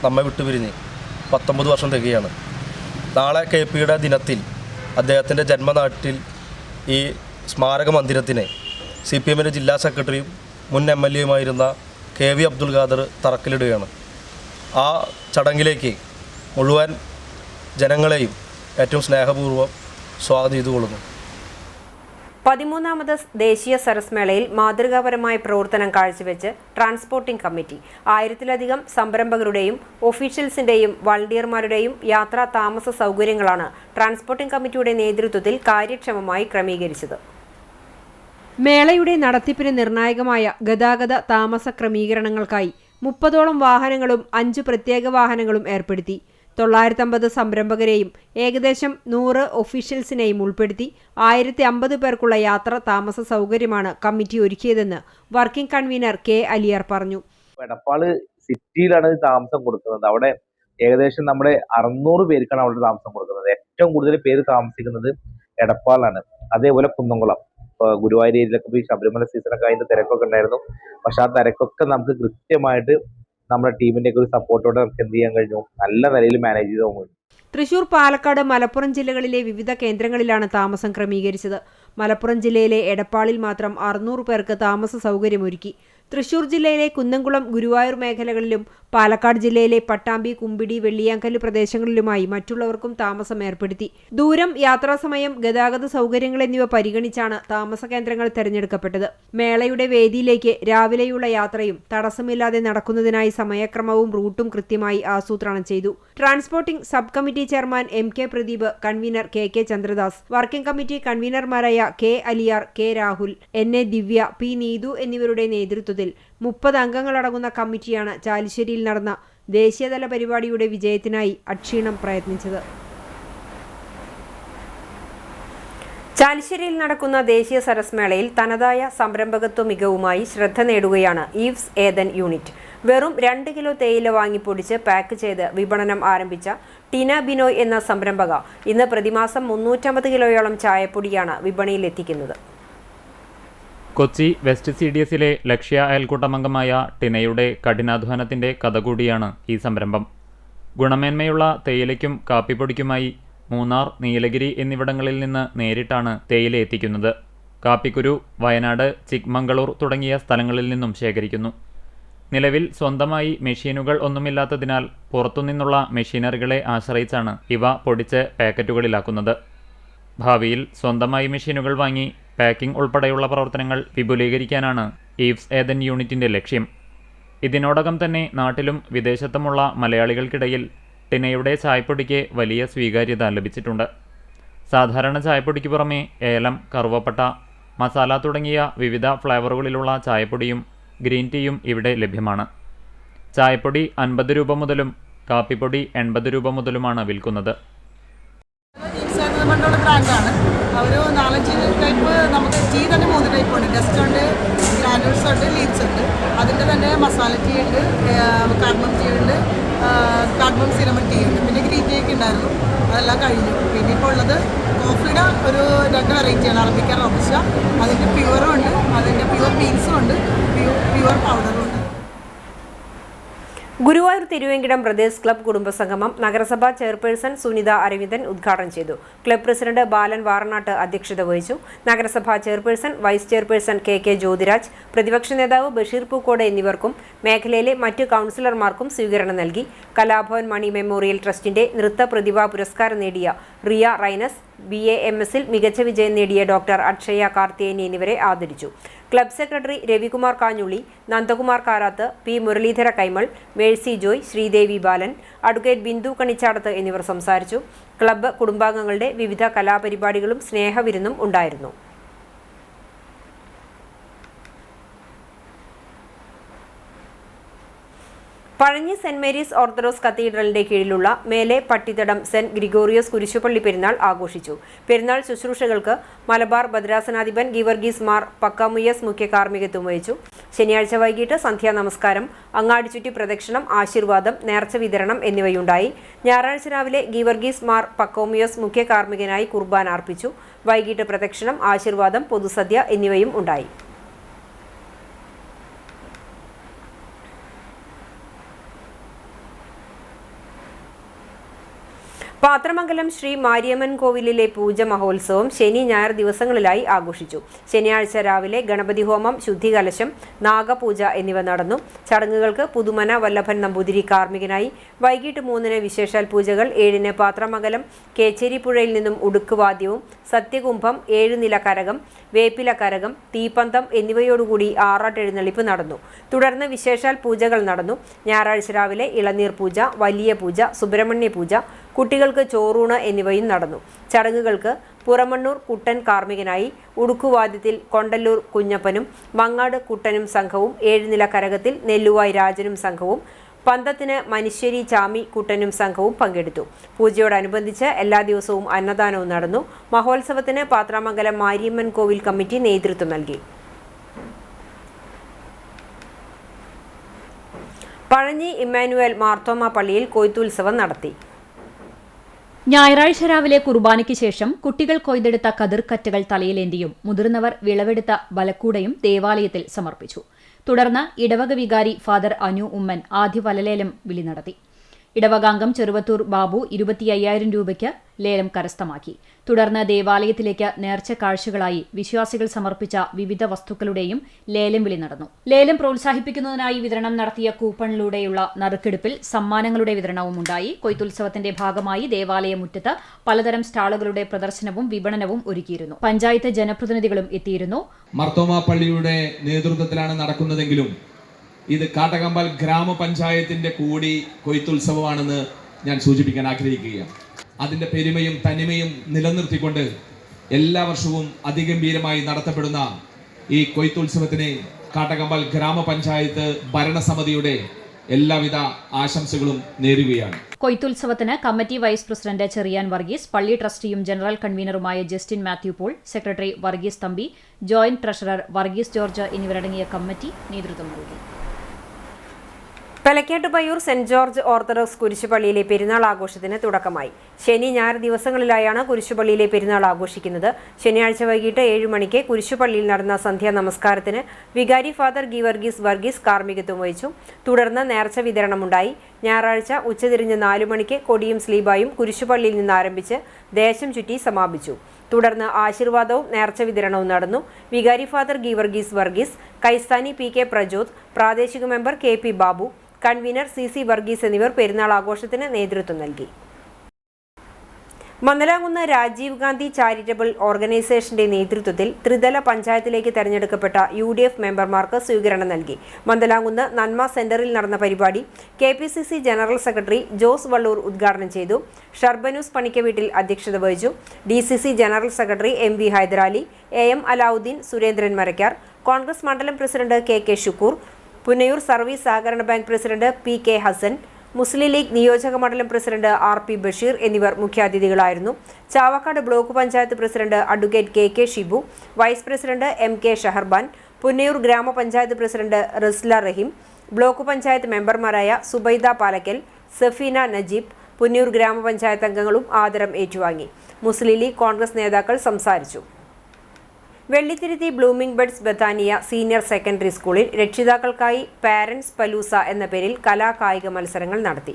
നമ്മെ വിട്ടുപിരിഞ്ഞ് 19 വർഷം തികയാണ്. നാളെ KPയുടെ ദിനത്തിൽ അദ്ദേഹത്തിൻ്റെ ജന്മനാട്ടിൽ ഈ സ്മാരക മന്ദിരത്തിന് CPMന്റെ ജില്ലാ സെക്രട്ടറിയും മുൻ MLAയുമായിരുന്ന KV അബ്ദുൽ ഖാദർ തറക്കല്ലിടുകയാണ്. ആ ചടങ്ങിലേക്ക് മുഴുവൻ ജനങ്ങളെയും ഏറ്റവും സ്നേഹപൂർവ്വം സ്വാഗതം ചെയ്തുകൊള്ളുന്നു. 13ാമത് ദേശീയ സരസ് മേളയിൽ മാതൃകാപരമായ പ്രവർത്തനം കാഴ്ചവെച്ച് ട്രാൻസ്പോർട്ടിംഗ് കമ്മിറ്റി 1000-ലധികം സംരംഭകരുടെയും ഒഫീഷ്യൽസിന്റെയും വളണ്ടിയർമാരുടെയും യാത്രാ താമസ സൗകര്യങ്ങളാണ് ട്രാൻസ്പോർട്ടിംഗ് കമ്മിറ്റിയുടെ നേതൃത്വത്തിൽ കാര്യക്ഷമമായി ക്രമീകരിച്ചത്. മേളയുടെ നടത്തിപ്പിന് നിർണായകമായ ഗതാഗത താമസ ക്രമീകരണങ്ങൾക്കായി 30ഓളം വാഹനങ്ങളും 5 പ്രത്യേക വാഹനങ്ങളും ഏർപ്പെടുത്തി. 950 സംരംഭകരെയും ഏകദേശം 100 ഒഫീഷ്യൽസിനെയും ഉൾപ്പെടുത്തി 1050 പേർക്കുള്ള യാത്ര താമസ സൗകര്യമാണ് കമ്മിറ്റി ഒരുക്കിയതെന്ന് വർക്കിംഗ് കൺവീനർ K. അലിയാർ പറഞ്ഞു. എടപ്പാള് സിറ്റിയിലാണ് താമസം കൊടുക്കുന്നത്. അവിടെ ഏകദേശം നമ്മുടെ 600 പേർക്കാണ് അവിടെ താമസം കൊടുക്കുന്നത്. ഏറ്റവും കൂടുതൽ പേര് താമസിക്കുന്നത് എടപ്പാളാണ്. അതേപോലെ കുന്നംകുളം, ഗുരുവായൂർ ഏരിയയിലൊക്കെ പോയി ശബരിമല സീസണൊക്കെ അതിന്റെ തിരക്കൊക്കെ ഉണ്ടായിരുന്നു. പക്ഷെ ആ തിരക്കൊക്കെ നമുക്ക് കൃത്യമായിട്ട് നമ്മുടെ ടീമിന്റെ ഒരു സപ്പോർട്ടോടെ നമുക്ക് എന്ത് ചെയ്യാൻ കഴിഞ്ഞു, നല്ല നിലയിൽ മാനേജ് ചെയ്ത് പോകുന്നു. തൃശൂർ, പാലക്കാട്, മലപ്പുറം ജില്ലകളിലെ വിവിധ കേന്ദ്രങ്ങളിലാണ് താമസം ക്രമീകരിച്ചത്. മലപ്പുറം ജില്ലയിലെ എടപ്പാളിൽ മാത്രം 600 പേർക്ക് താമസ സൗകര്യമൊരുക്കി. തൃശൂർ ജില്ലയിലെ കുന്നംകുളം, ഗുരുവായൂർ മേഖലകളിലും പാലക്കാട് ജില്ലയിലെ പട്ടാമ്പി, കുമ്പിടി, വെള്ളിയാങ്കല്ല് പ്രദേശങ്ങളിലുമായി മറ്റുള്ളവർക്കും താമസം ഏർപ്പെടുത്തി. ദൂരം, യാത്രാസമയം, ഗതാഗത സൗകര്യങ്ങൾ എന്നിവ പരിഗണിച്ചാണ് താമസ കേന്ദ്രങ്ങൾ തെരഞ്ഞെടുക്കപ്പെട്ടത്. മേളയുടെ വേദിയിലേക്ക് രാവിലെയുള്ള യാത്രയും തടസ്സമില്ലാതെ നടക്കുന്നതിനായി സമയക്രമവും റൂട്ടും കൃത്യമായി ആസൂത്രണം ചെയ്തു. Transporting sub committee chairman MK Pradeep, convener KK Chandradas, working committee കൺവീനർമാരായ K. Aliyar, K. Rahul, NA Divya, P. Neethu എന്നിവരുടെ നേതൃത്വത്തിൽ 30 അംഗങ്ങളടങ്ങുന്ന കമ്മിറ്റിയാണ് ചാലിശ്ശേരിയിൽ നടന്ന ദേശീയതല പരിപാടിയുടെ വിജയത്തിനായി അക്ഷീണം പ്രയത്നിച്ചത്. ചാലിശ്ശേരിയിൽ നടക്കുന്ന ദേശീയ സരസ് മേളയിൽ തനതായ സംരംഭകത്വ മികവുമായി ശ്രദ്ധ നേടുകയാണ് ഈവ്സ് ഏദൻ യൂണിറ്റ്. വെറും 2 കിലോ തേയില വാങ്ങിപ്പൊടിച്ച് പാക്ക് ചെയ്ത് വിപണനം ആരംഭിച്ച ടിന ബിനോയ് എന്ന സംരംഭക ഇന്ന് പ്രതിമാസം 350 കിലോയോളം ചായപ്പൊടിയാണ് വിപണിയിലെത്തിക്കുന്നത്. കൊച്ചി വെസ്റ്റ് CDSലെ ലക്ഷ്യ അയൽക്കൂട്ടമംഗമായ ടിനയുടെ കഠിനാധ്വാനത്തിന്റെ കഥ കൂടിയാണ് ഈ സംരംഭം. ഗുണമേന്മയുള്ള തേയിലയ്ക്കും കാപ്പിപ്പൊടിക്കുമായി മൂന്നാർ, നീലഗിരി എന്നിവിടങ്ങളിൽ നിന്ന് നേരിട്ടാണ് തേയില എത്തിക്കുന്നത്. കാപ്പിക്കുരു വയനാട്, ചിക്മംഗളൂർ തുടങ്ങിയ സ്ഥലങ്ങളിൽ നിന്നും ശേഖരിക്കുന്നു. നിലവിൽ സ്വന്തമായി മെഷീനുകൾ ഒന്നുമില്ലാത്തതിനാൽ പുറത്തുനിന്നുള്ള മെഷീനറികളെ ആശ്രയിച്ചാണ് ഇവ പൊടിച്ച് പാക്കറ്റുകളിലാക്കുന്നത്. ഭാവിയിൽ സ്വന്തമായി മെഷീനുകൾ വാങ്ങി പാക്കിംഗ് ഉൾപ്പെടെയുള്ള പ്രവർത്തനങ്ങൾ വിപുലീകരിക്കാനാണ് ഈവ്സ് ഏദൻ യൂണിറ്റിന്റെ ലക്ഷ്യം. ഇതിനോടകം തന്നെ നാട്ടിലും വിദേശത്തുമുള്ള മലയാളികൾക്കിടയിൽ ടിനയുടെ ചായപ്പൊടിക്ക് വലിയ സ്വീകാര്യത ലഭിച്ചിട്ടുണ്ട്. സാധാരണ ചായപ്പൊടിക്ക് പുറമെ ഏലം, കറുവപ്പട്ട, മസാല തുടങ്ങിയ വിവിധ ഫ്ലേവറുകളിലുള്ള ചായപ്പൊടിയും ഗ്രീൻ ടീയും ഇവിടെ ലഭ്യമാണ്. ചായപ്പൊടി 50 രൂപ മുതലും കാപ്പിപ്പൊടി 80 രൂപ മുതലുമാണ് വിൽക്കുന്നത്. ബ്രാൻഡാണ്. ഒരു 4-5 ടൈപ്പ്, നമുക്ക് ടീ തന്നെ 3 ടൈപ്പ് ഉണ്ട്. ഡസ്റ്റ് ഉണ്ട്, ഗ്രാനുൾസ് ഉണ്ട്, ലീവ്സ് ഉണ്ട്. അതിൻ്റെ തന്നെ മസാല ടീ ഉണ്ട്, കാർഡമം ടീ ഉണ്ട്, കാർഡമം സിനമൺ ടീ ഉണ്ട്, പിന്നെ ഗ്രീൻ ടീ ഒക്കെ ഉണ്ടായിരുന്നു. അതെല്ലാം കഴിഞ്ഞു. പിന്നെ ഇപ്പോൾ ഉള്ളത് കോഫിയുടെ ഒരു 2 വെറൈറ്റിയാണ്, അറബിക്ക, റോബസ്റ്റ. അതിൻ്റെ പ്യുവറും ഉണ്ട്, അതിൻ്റെ പ്യുവർ ബീൻസും ഉണ്ട്, പ്യുവർ പൗഡറും ഉണ്ട്. ഗുരുവായൂർ തിരുവേങ്കിടം ബ്രദേഴ്സ് ക്ലബ്ബ് കുടുംബസംഗമം നഗരസഭാ ചെയർപേഴ്സൺ സുനിത അരവിന്ദൻ ഉദ്ഘാടനം ചെയ്തു. ക്ലബ്ബ് പ്രസിഡന്റ് ബാലൻ വാറനാട്ട് അധ്യക്ഷത വഹിച്ചു. നഗരസഭാ chairperson, vice chairperson K Jyothiraj, പ്രതിപക്ഷ നേതാവ് ബഷീർ പൂക്കോട് എന്നിവർക്കും മേഖലയിലെ മറ്റ് കൗൺസിലർമാർക്കും സ്വീകരണം നൽകി. കലാഭവൻ മണി മെമ്മോറിയൽ ട്രസ്റ്റിന്റെ നൃത്ത പ്രതിഭാ പുരസ്കാരം നേടിയ റിയ റൈനസ്, BAMSൽ മികച്ച വിജയം നേടിയ ഡോക്ടർ അക്ഷയ കാർത്തിയേനി എന്നിവരെ ആദരിച്ചു. Club secretary Ravikumar Kanjully, Nandakumar Karath, P Muralidhara Kaimal, Mercy Joy, Sreedevi Balan, advocate Bindu Kanichadath എന്നിവർ സംസാരിച്ചു. ക്ലബ്ബ് കുടുംബാംഗങ്ങളുടെ വിവിധ കലാപരിപാടികളും സ്നേഹവിരുന്നും ഉണ്ടായിരുന്നു. പഴഞ്ഞി സെന്റ് മേരീസ് ഓർത്തഡോക്സ് കത്തീഡ്രലിന്റെ കീഴിലുള്ള മേലെ പട്ടിത്തടം സെന്റ് ഗ്രിഗോറിയോസ് കുരിശുപള്ളി പെരുന്നാൾ ആഘോഷിച്ചു. പെരുന്നാൾ ശുശ്രൂഷകൾക്ക് മലബാർ ഭദ്രാസനാധിപൻ ഗീവർഗീസ് മാർ പക്കാമുയസ് മുഖ്യ കാർമ്മികത്വം വഹിച്ചു. ശനിയാഴ്ച വൈകിട്ട് സന്ധ്യാ നമസ്കാരം, അങ്ങാടിച്ചുറ്റി പ്രദക്ഷിണം, ആശീർവാദം, നേർച്ച വിതരണം എന്നിവയുണ്ടായി. ഞായറാഴ്ച രാവിലെ ഗീവർഗീസ് മാർ പക്കാമുയസ് മുഖ്യ കാർമ്മികനായി കുർബാന അർപ്പിച്ചു. വൈകിട്ട് പ്രദക്ഷിണം, ആശീർവാദം, പൊതുസദ്യ എന്നിവയും ഉണ്ടായി. പാത്രമംഗലം ശ്രീ മാരിയമ്മൻ കോവിലിലെ പൂജ മഹോത്സവം ശനി ഞായർ ദിവസങ്ങളിലായി ആഘോഷിച്ചു. ശനിയാഴ്ച രാവിലെ ഗണപതി ഹോമം, ശുദ്ധികലശം, നാഗപൂജ എന്നിവ നടന്നു. ചടങ്ങുകൾക്ക് പുതുമന വല്ലഭൻ നമ്പൂതിരി കാർമ്മികനായി. വൈകിട്ട് 3 വിശേഷാൽ പൂജകൾ, 7 പാത്രമംഗലം കേച്ചേരിപ്പുഴയിൽ നിന്നും ഉടുക്കുവാദ്യവും, സത്യകുംഭം, 7 നില കരകം, വേപ്പില കരകം, തീപ്പന്തം എന്നിവയോടുകൂടി ആറാട്ടെഴുന്നള്ളിപ്പ് നടന്നു. തുടർന്ന് വിശേഷാൽ പൂജകൾ നടന്നു. ഞായറാഴ്ച രാവിലെ ഇളനീർ പൂജ, വലിയ പൂജ, സുബ്രഹ്മണ്യ പൂജ, കുട്ടികൾക്ക് ചോറൂണ് എന്നിവയും നടന്നു. ചടങ്ങുകൾക്ക് പുറമണ്ണൂർ കുട്ടൻ കാർമ്മികനായി. ഉടുക്കുവാദ്യത്തിൽ കൊണ്ടല്ലൂർ കുഞ്ഞപ്പനും മങ്ങാട് കുട്ടനും സംഘവും, 7 നില കരകത്തിൽ നെല്ലുവായി രാജനും സംഘവും, പന്തത്തിന് മനുശ്ശേരി ചാമി കുട്ടനും സംഘവും പങ്കെടുത്തു. പൂജയോടനുബന്ധിച്ച് എല്ലാ ദിവസവും അന്നദാനവും നടന്നു. മഹോത്സവത്തിന് പാത്രാമംഗലം മാരിയമ്മൻ കോവിൽ കമ്മിറ്റി നേതൃത്വം നൽകി. പഴഞ്ഞി ഇമ്മാനുവേൽ മാർത്തോമ പള്ളിയിൽ കൊയ്ത്തുത്സവം നടത്തി. ഞായറാഴ്ച രാവിലെ കുർബാനയ്ക്ക് ശേഷം കുട്ടികൾ കൊയ്തെടുത്ത കതിർക്കറ്റകൾ തലയിലേന്തിയും മുതിർന്നവർ വിളവെടുത്ത ബലക്കൂടയും ദേവാലയത്തിൽ സമർപ്പിച്ചു. തുടർന്ന് ഇടവക വികാരി ഫാദർ അനു ഉമ്മൻ ആദ്യ വലലേലം വിളി നടത്തി. ഇടവകാംഗം ചെറുവത്തൂർ ബാബു 25,000 രൂപയ്ക്ക് ലേലം കരസ്ഥമാക്കി. തുടർന്ന് ദേവാലയത്തിലേക്ക് നേർച്ച കാഴ്ചകളായി വിശ്വാസികൾ സമർപ്പിച്ച വിവിധ വസ്തുക്കളുടെയും ലേലം വിളി നടന്നു. ലേലം പ്രോത്സാഹിപ്പിക്കുന്നതിനായി വിതരണം നടത്തിയ കൂപ്പണിലൂടെയുള്ള നറുക്കെടുപ്പിൽ സമ്മാനങ്ങളുടെ വിതരണവും ഉണ്ടായി. കൊയ്ത്തുത്സവത്തിന്റെ ഭാഗമായി ദേവാലയ മുറ്റത്ത് പലതരം സ്റ്റാളുകളുടെ പ്രദർശനവും വിപണനവും ഒരുക്കിയിരുന്നു. പഞ്ചായത്ത് ജനപ്രതിനിധികളും എത്തിയിരുന്നു. മാർത്തോമ പള്ളിയുടെ നേതൃത്വത്തിലാണ് നടക്കുന്നതെങ്കിലും ഇത് കാട്ടകമ്പാൽ ഗ്രാമപഞ്ചായത്തിന്റെ കൂടി കൊയ്ത്തുത്സവമാണെന്ന് ഞാൻ സൂചിപ്പിക്കാൻ ആഗ്രഹിക്കുകയാണ്. അതിൻ്റെ പെരുമയും തനിമയും നിലനിർത്തിക്കൊണ്ട് എല്ലാ വർഷവും അതിഗംഭീരമായി നടത്തപ്പെടുന്ന ഈ കൊയ്ത്തുത്സവത്തിന് കാട്ടകമ്പാൽ ഗ്രാമപഞ്ചായത്ത് ഭരണസമിതിയുടെ എല്ലാവിധ ആശംസകളും നേരുകയാണ്. കൊയ്ത്തുത്സവത്തിന് committee vice president Cheriyan Varghese, പള്ളി ട്രസ്റ്റിയും ജനറൽ കൺവീനറുമായ Justin Mathew Paul, secretary Varghese Thampi, joint treasurer Varghese George എന്നിവരടങ്ങിയ കമ്മിറ്റി നേതൃത്വം നൽകി. പെലക്കാട്ടുപയ്യൂർ സെന്റ് ജോർജ് ഓർത്തഡോക്സ് കുരിശുപള്ളിയിലെ പെരുന്നാൾ ആഘോഷത്തിന് തുടക്കമായി. ശനി ഞായർ ദിവസങ്ങളിലായാണ് കുരിശുപള്ളിയിലെ പെരുന്നാൾ ആഘോഷിക്കുന്നത്. ശനിയാഴ്ച വൈകിട്ട് 7 മണിക്ക് കുരിശുപള്ളിയിൽ നടന്ന സന്ധ്യാ നമസ്കാരത്തിന് വികാരി ഫാദർ ഗീവർഗീസ് വർഗീസ് കാർമ്മികത്വം വഹിച്ചു. തുടർന്ന് നേർച്ച വിതരണമുണ്ടായി. ഞായറാഴ്ച ഉച്ചതിരിഞ്ഞ് 4 മണിക്ക് കൊടിയും സ്ലീബായും കുരിശുപള്ളിയിൽ നിന്ന് ആരംഭിച്ച് ദേശം ചുറ്റി സമാപിച്ചു. തുടർന്ന് ആശീർവാദവും നേർച്ച വിതരണവും നടന്നു. വികാരി ഫാദർ ഗീവർഗീസ് വർഗീസ്, കൈസ്ഥാനി PK പ്രജോദ്, പ്രാദേശിക member KP Babu, convener CC Varghese എന്നിവർ പെരുന്നാൾ ആഘോഷത്തിന് നേതൃത്വം നൽകി. മന്ദലാംകുന്ന് രാജീവ് ഗാന്ധി ചാരിറ്റബിൾ ഓർഗനൈസേഷന്റെ നേതൃത്വത്തിൽ ത്രിതല പഞ്ചായത്തിലേക്ക് തെരഞ്ഞെടുക്കപ്പെട്ട UDF മെമ്പർമാർക്ക് സ്വീകരണം നൽകി. മന്ദലാംകുന്ന് നന്മ സെന്ററിൽ നടന്ന പരിപാടി KPCC general secretary Jose Vallur ഉദ്ഘാടനം ചെയ്തു. ഷർബനൂസ് പണിക്കവീട്ടിൽ അധ്യക്ഷത വഹിച്ചു. DCC general secretary MV Hyderali, AM Alavudheen, Surendran Marakkar, Congress മണ്ഡലം president KK Shukoor, Punnayur service സഹകരണ bank president PK Hassan, Muslim League നിയോജക മണ്ഡലം പ്രസിഡന്റ് RP ബഷീർ എന്നിവർ മുഖ്യാതിഥികളായിരുന്നു. Chavakkad block panchayat president advocate KK Shibu, vice president MK Shaharban, Punnayur ഗ്രാമപഞ്ചായത്ത് പ്രസിഡന്റ് റസ്ല റഹീം, ബ്ലോക്ക് പഞ്ചായത്ത് മെമ്പർമാരായ സുബൈദ പാലക്കൽ, സഫീന നജീബ്, പുന്നയൂർ ഗ്രാമപഞ്ചായത്ത് അംഗങ്ങളും ആദരം ഏറ്റുവാങ്ങി. മുസ്ലിം ലീഗ് കോൺഗ്രസ് നേതാക്കൾ സംസാരിച്ചു. Vellithiruthy blooming buds Bethania senior secondary സ്കൂളിൽ രക്ഷിതാക്കൾക്കായി പാരന്റ്സ് പലൂസ എന്ന പേരിൽ കലാകായിക മത്സരങ്ങൾ നടത്തി.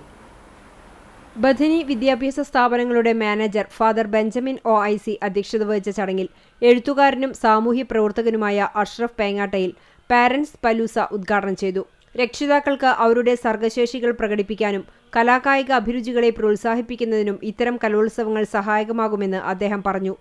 ബഥനി വിദ്യാഭ്യാസ സ്ഥാപനങ്ങളുടെ മാനേജർ ഫാദർ ബെഞ്ചമിൻ OIC അധ്യക്ഷത വഹിച്ച ചടങ്ങിൽ എഴുത്തുകാരനും സാമൂഹ്യ പ്രവർത്തകനുമായ അഷ്റഫ് പേങ്ങാട്ടയിൽ പാരന്റ്സ് പലൂസ ഉദ്ഘാടനം ചെയ്തു. രക്ഷിതാക്കൾക്ക് അവരുടെ സർഗശേഷികൾ പ്രകടിപ്പിക്കാനും കലാകായിക അഭിരുചികളെ പ്രോത്സാഹിപ്പിക്കുന്നതിനും ഇത്തരം കലോത്സവങ്ങൾ സഹായകമാകുമെന്ന് അദ്ദേഹം പറഞ്ഞു.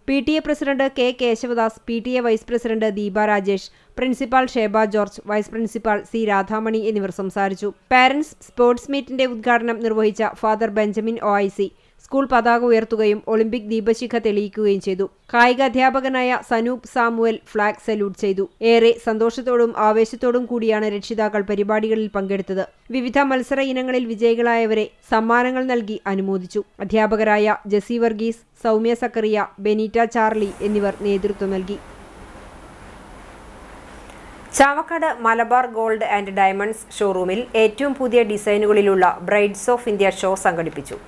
PTA president K. Keshavadas, PTA vice president Deepa Rajesh, principal Sheba George, vice principal C. Radhamani എന്നിവർ സംസാരിച്ചു. പാരന്റ്സ് സ്പോർട്സ് മീറ്റിന്റെ ഉദ്ഘാടനം നിർവഹിച്ച ഫാദർ ബെഞ്ചമിൻ OIC സ്കൂൾ പതാക ഉയർത്തുകയും ഒളിമ്പിക് ദീപശിഖ തെളിയിക്കുകയും ചെയ്തു. കായിക അധ്യാപകനായ സനൂപ് സാമുവൽ ഫ്ളാഗ് സല്യൂട്ട് ചെയ്തു. ഏറെ സന്തോഷത്തോടും ആവേശത്തോടും കൂടിയാണ് രക്ഷിതാക്കൾ പരിപാടികളിൽ പങ്കെടുത്തത്. വിവിധ മത്സര ഇനങ്ങളിൽ വിജയികളായവരെ സമ്മാനങ്ങൾ നൽകി അനുമോദിച്ചു. അധ്യാപകരായ ജെസി വർഗീസ്, സൗമ്യ സക്കറിയ, ബെനീറ്റ ചാർലി എന്നിവർ നേതൃത്വം നൽകി. Chavakkad Malabar gold and diamonds ഷോറൂമിൽ ഏറ്റവും പുതിയ ഡിസൈനുകളിലുള്ള ബ്രൈഡ്സ് ഓഫ് ഇന്ത്യ ഷോ സംഘടിപ്പിച്ചു.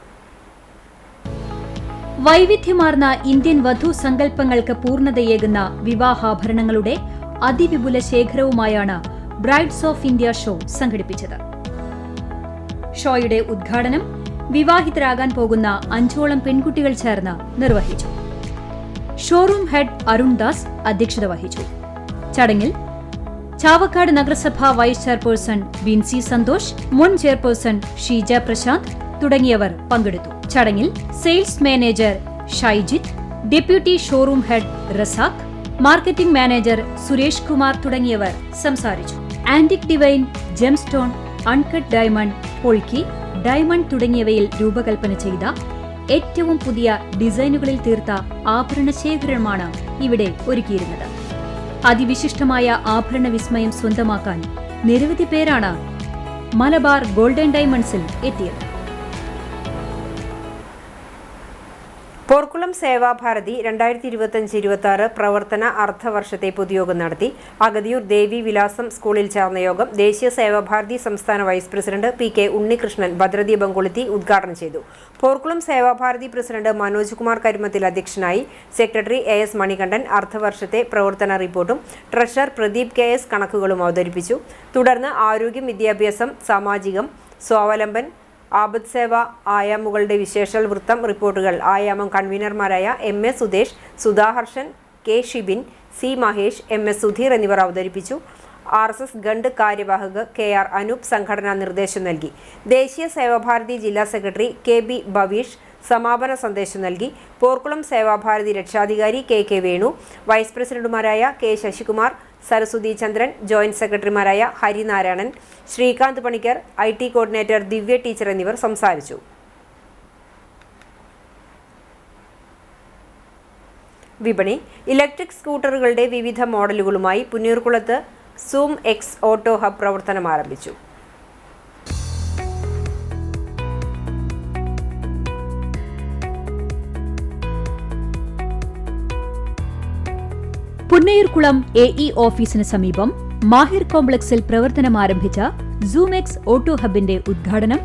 വൈവിധ്യമാർന്ന ഇന്ത്യൻ വധു സങ്കല്പങ്ങൾക്ക് പൂർണ്ണതയേകുന്ന വിവാഹാഭരണങ്ങളുടെ അതിവിപുല ശേഖരവുമായാണ് ബ്രൈഡ്സ് ഓഫ് ഇന്ത്യ ഷോ സംഘടിപ്പിച്ചത്. ഷോയുടെ ഉദ്ഘാടനം വിവാഹിതരാകാൻ പോകുന്ന 5ഓളം പെൺകുട്ടികൾ ചേർന്ന് നിർവഹിച്ചു. ഷോറൂം ഹെഡ് അരുൺ ദാസ് അധ്യക്ഷത വഹിച്ചു. ചടങ്ങിൽ ചാവക്കാട് നഗരസഭ വൈസ് ചെയർപേഴ്സൺ വിൻസി സന്തോഷ്, മുൻ ചെയർപേഴ്സൺ ഷീജ പ്രശാന്ത് തുടങ്ങിയവർ പങ്കെടുത്തു. ചടങ്ങിൽ sales manager Shyjith, deputy showroom head Razak, marketing manager Suresh Kumar തുടങ്ങിയവർ സംസാരിച്ചു. Antique divine, gemstone, uncut diamond, polki, diamond തുടങ്ങിയവയിൽ രൂപകൽപ്പന ചെയ്ത ഏറ്റവും പുതിയ ഡിസൈനുകളിൽ തീർത്ത ആഭരണ ശേഖരമാണ് ഇവിടെ ഒരുക്കിയിരുന്നത്. അതിവിശിഷ്ടമായ ആഭരണ വിസ്മയം സ്വന്തമാക്കാൻ നിരവധി പേരാണ് മലബാർ ഗോൾഡൻ ഡയമണ്ട്സിൽ എത്തിയത്. പോർക്കുളം സേവാഭാരതി 2025-26 പ്രവർത്തന അർദ്ധവർഷത്തെ പൊതുയോഗം നടത്തി. അഗതിയൂർ ദേവി വിലാസം സ്കൂളിൽ ചേർന്ന യോഗം ദേശീയ സേവാഭാരതി സംസ്ഥാന വൈസ് പ്രസിഡന്റ് PK ഉണ്ണികൃഷ്ണൻ ഭദ്രദീപം കൊളുത്തി ഉദ്ഘാടനം ചെയ്തു. പോർക്കുളം സേവാഭാരതി പ്രസിഡന്റ് മനോജ് കുമാർ കരുമത്തിൽ അധ്യക്ഷനായി. സെക്രട്ടറി AS മണികണ്ഠൻ അർദ്ധവർഷത്തെ പ്രവർത്തന റിപ്പോർട്ടും ട്രഷറർ പ്രദീപ് KS കണക്കുകളും അവതരിപ്പിച്ചു. തുടർന്ന് ആരോഗ്യം, വിദ്യാഭ്യാസം, സാമാജികം, സ്വാവലംബൻ, ആപത് സേവ, ആയാമുകളുടെ വിശേഷൽ വൃത്തം റിപ്പോർട്ടുകൾ ആയാമം കൺവീനർമാരായ MS Sudesh, സുധാഹർഷൻ, K. Shibin, C. Mahesh, MS Sudheer എന്നിവർ അവതരിപ്പിച്ചു. RSS ഗണ്ട് കാര്യവാഹക് KR അനൂപ് സംഘടനാ നിർദ്ദേശം നൽകി. ദേശീയ സേവാഭാരതി ജില്ലാ സെക്രട്ടറി KB ഭവീഷ് സമാപന സന്ദേശം നൽകി. പോർക്കുളം സേവാഭാരതി രക്ഷാധികാരി KK വേണു, വൈസ് പ്രസിഡന്റുമാരായ K. ശശികുമാർ, സരസ്വതി ചന്ദ്രൻ, ജോയിന്റ് സെക്രട്ടറിമാരായ Harinarayanan, Sreekanth Panicker, IT coordinator Divya teacher എന്നിവർ സംസാരിച്ചു. വിപണി. ഇലക്ട്രിക് സ്കൂട്ടറുകളുടെ വിവിധ മോഡലുകളുമായി പുന്നൂർകുളത്ത് സൂം എക്സ് ഓട്ടോ ഹബ് പ്രവർത്തനം ആരംഭിച്ചു. പുന്നയൂർകുളം AE ഓഫീസിന് സമീപം മാഹിർ കോംപ്ലക്സിൽ പ്രവർത്തനം ആരംഭിച്ച സൂമെക്സ് ഓട്ടോ ഹബിന്റെ ഉദ്ഘാടനം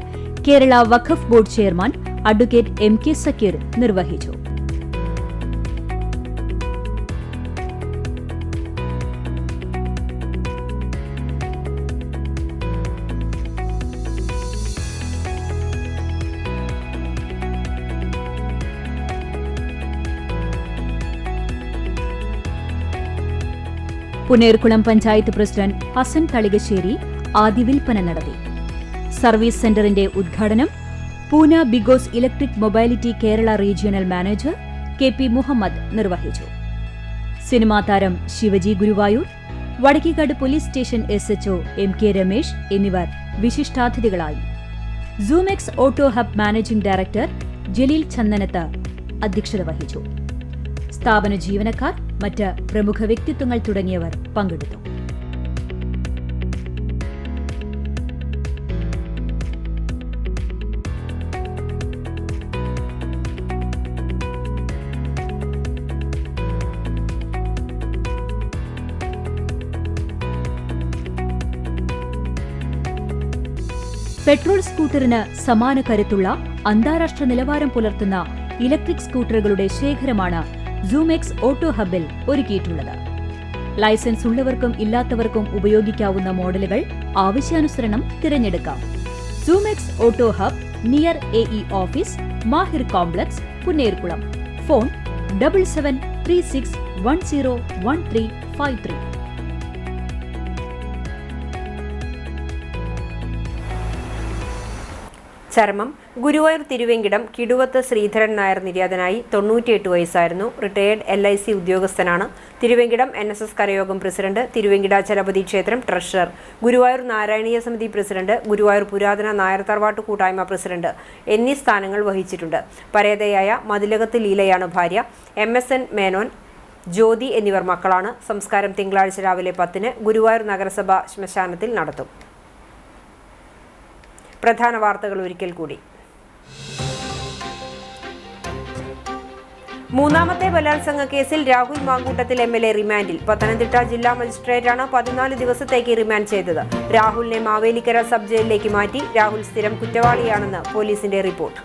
Kerala Waqf board chairman advocate MK Zakir നിർവഹിച്ചു. പുന്നയൂർകുളം പഞ്ചായത്ത് പ്രസിഡന്റ് ഹസൻ തളികശ്ശേരി ആദ്യ വിൽപ്പന നടത്തി. സർവീസ് സെന്ററിന്റെ ഉദ്ഘാടനം Pune BGauss electric mobility Kerala regional manager KP Muhammad നിർവഹിച്ചു. സിനിമാ താരം Shivaji Guruvayur, Vadakkekad police station SHO MK Ramesh എന്നിവർ വിശിഷ്ടാതിഥികളായി. Zoomex auto hub managing director Jaleel Chandanath അധ്യക്ഷത വഹിച്ചു. സ്ഥാപന ജീവനക്കാർ, മറ്റ് പ്രമുഖ വ്യക്തിത്വങ്ങൾ തുടങ്ങിയവർ പങ്കെടുത്തു. പെട്രോൾ സ്കൂട്ടറിന് സമാന കരുത്തുള്ള അന്താരാഷ്ട്ര നിലവാരം പുലർത്തുന്ന ഇലക്ട്രിക് സ്കൂട്ടറുകളുടെ ശേഖരമാണ് സൂമെക്സ് ഓട്ടോ ഹബിൽ ഒരുക്കിയിട്ടുള്ളത്. ലൈസൻസ് ഉള്ളവർക്കും ഇല്ലാത്തവർക്കും ഉപയോഗിക്കാവുന്ന മോഡലുകൾ ആവശ്യാനുസരണം തിരഞ്ഞെടുക്കാം. Zoomex auto hub near AE office, Mahir complex, Punnayurkulam. Phone 7736101353. ചരമം. ഗുരുവായൂർ തിരുവെങ്കിടം കിടുവത്ത് ശ്രീധരൻ നായർ നിര്യാതനായി. 98 വയസ്സായിരുന്നു. റിട്ടയേർഡ് LIC ഉദ്യോഗസ്ഥനാണ്. തിരുവെങ്കിടം NSS കരയോഗം പ്രസിഡന്റ്, തിരുവെങ്കിടാചലപതി ക്ഷേത്രം ട്രഷറർ, ഗുരുവായൂർ നാരായണീയ സമിതി പ്രസിഡന്റ്, ഗുരുവായൂർ പുരാതന നായർ തറവാട്ട് കൂട്ടായ്മ പ്രസിഡന്റ് എന്നീ സ്ഥാനങ്ങൾ വഹിച്ചിട്ടുണ്ട്. പരേതയായ മതിലകത്ത് ലീലയാണ് ഭാര്യ. MSN മേനോൻ, ജ്യോതി എന്നിവർ മക്കളാണ്. സംസ്കാരം തിങ്കളാഴ്ച രാവിലെ 10-ന് ഗുരുവായൂർ നഗരസഭ ശ്മശാനത്തിൽ നടത്തും. പ്രധാന വാർത്തകൾ ഒരിക്കൽ കൂടി. മൂന്നാമത്തെ ബലാത്സംഗ കേസിൽ രാഹുൽ മാങ്കൂട്ടത്തിൽ MLA റിമാൻഡിൽ. പത്തനംതിട്ട ജില്ലാ മജിസ്ട്രേറ്റാണ് 14 ദിവസത്തേക്ക് റിമാൻഡ് ചെയ്തത്. രാഹുലിനെ മാവേലിക്കര സബ് ജയിലിലേക്ക് മാറ്റി. രാഹുൽ സ്ഥിരം കുറ്റവാളിയാണെന്ന് പോലീസിന്റെ റിപ്പോർട്ട്.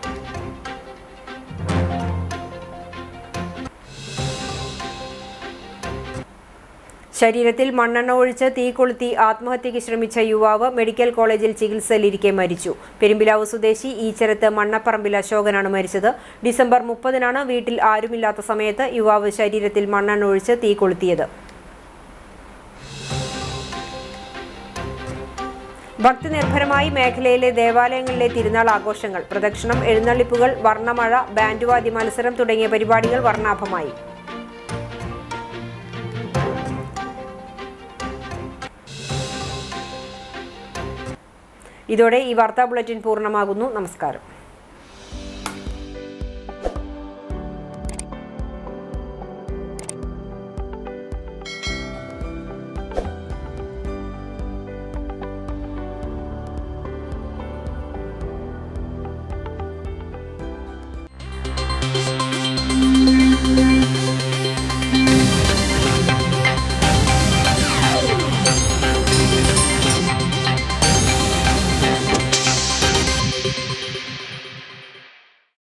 ശരീരത്തിൽ മണ്ണെണ്ണ ഒഴിച്ച് തീ കൊളുത്തി ആത്മഹത്യയ്ക്ക് ശ്രമിച്ച യുവാവ് മെഡിക്കൽ കോളേജിൽ ചികിത്സയിലിരിക്കെ മരിച്ചു. പെരുമ്പിലാവ് സ്വദേശി ഈച്ചരത്ത് മണ്ണപ്പറമ്പിൽ അശോകനാണ് മരിച്ചത്. ഡിസംബർ 30-നാണ് വീട്ടിൽ ആരുമില്ലാത്ത സമയത്ത് യുവാവ് ശരീരത്തിൽ മണ്ണെണ്ണ ഒഴിച്ച് തീ കൊളുത്തിയത്. ഭക്തിനിർഭരമായി മേഖലയിലെ ദേവാലയങ്ങളിലെ തിരുനാൾ ആഘോഷങ്ങൾ. പ്രദക്ഷിണം, എഴുന്നള്ളിപ്പുകൾ, വർണ്ണമഴ, ബാൻഡുവാദ്യ മത്സരം തുടങ്ങിയ പരിപാടികൾ വർണ്ണാഭമായി. ഇതോടെ ഈ വാർത്താ ബുള്ളറ്റിൻ പൂർണ്ണമാകുന്നു. നമസ്കാരം.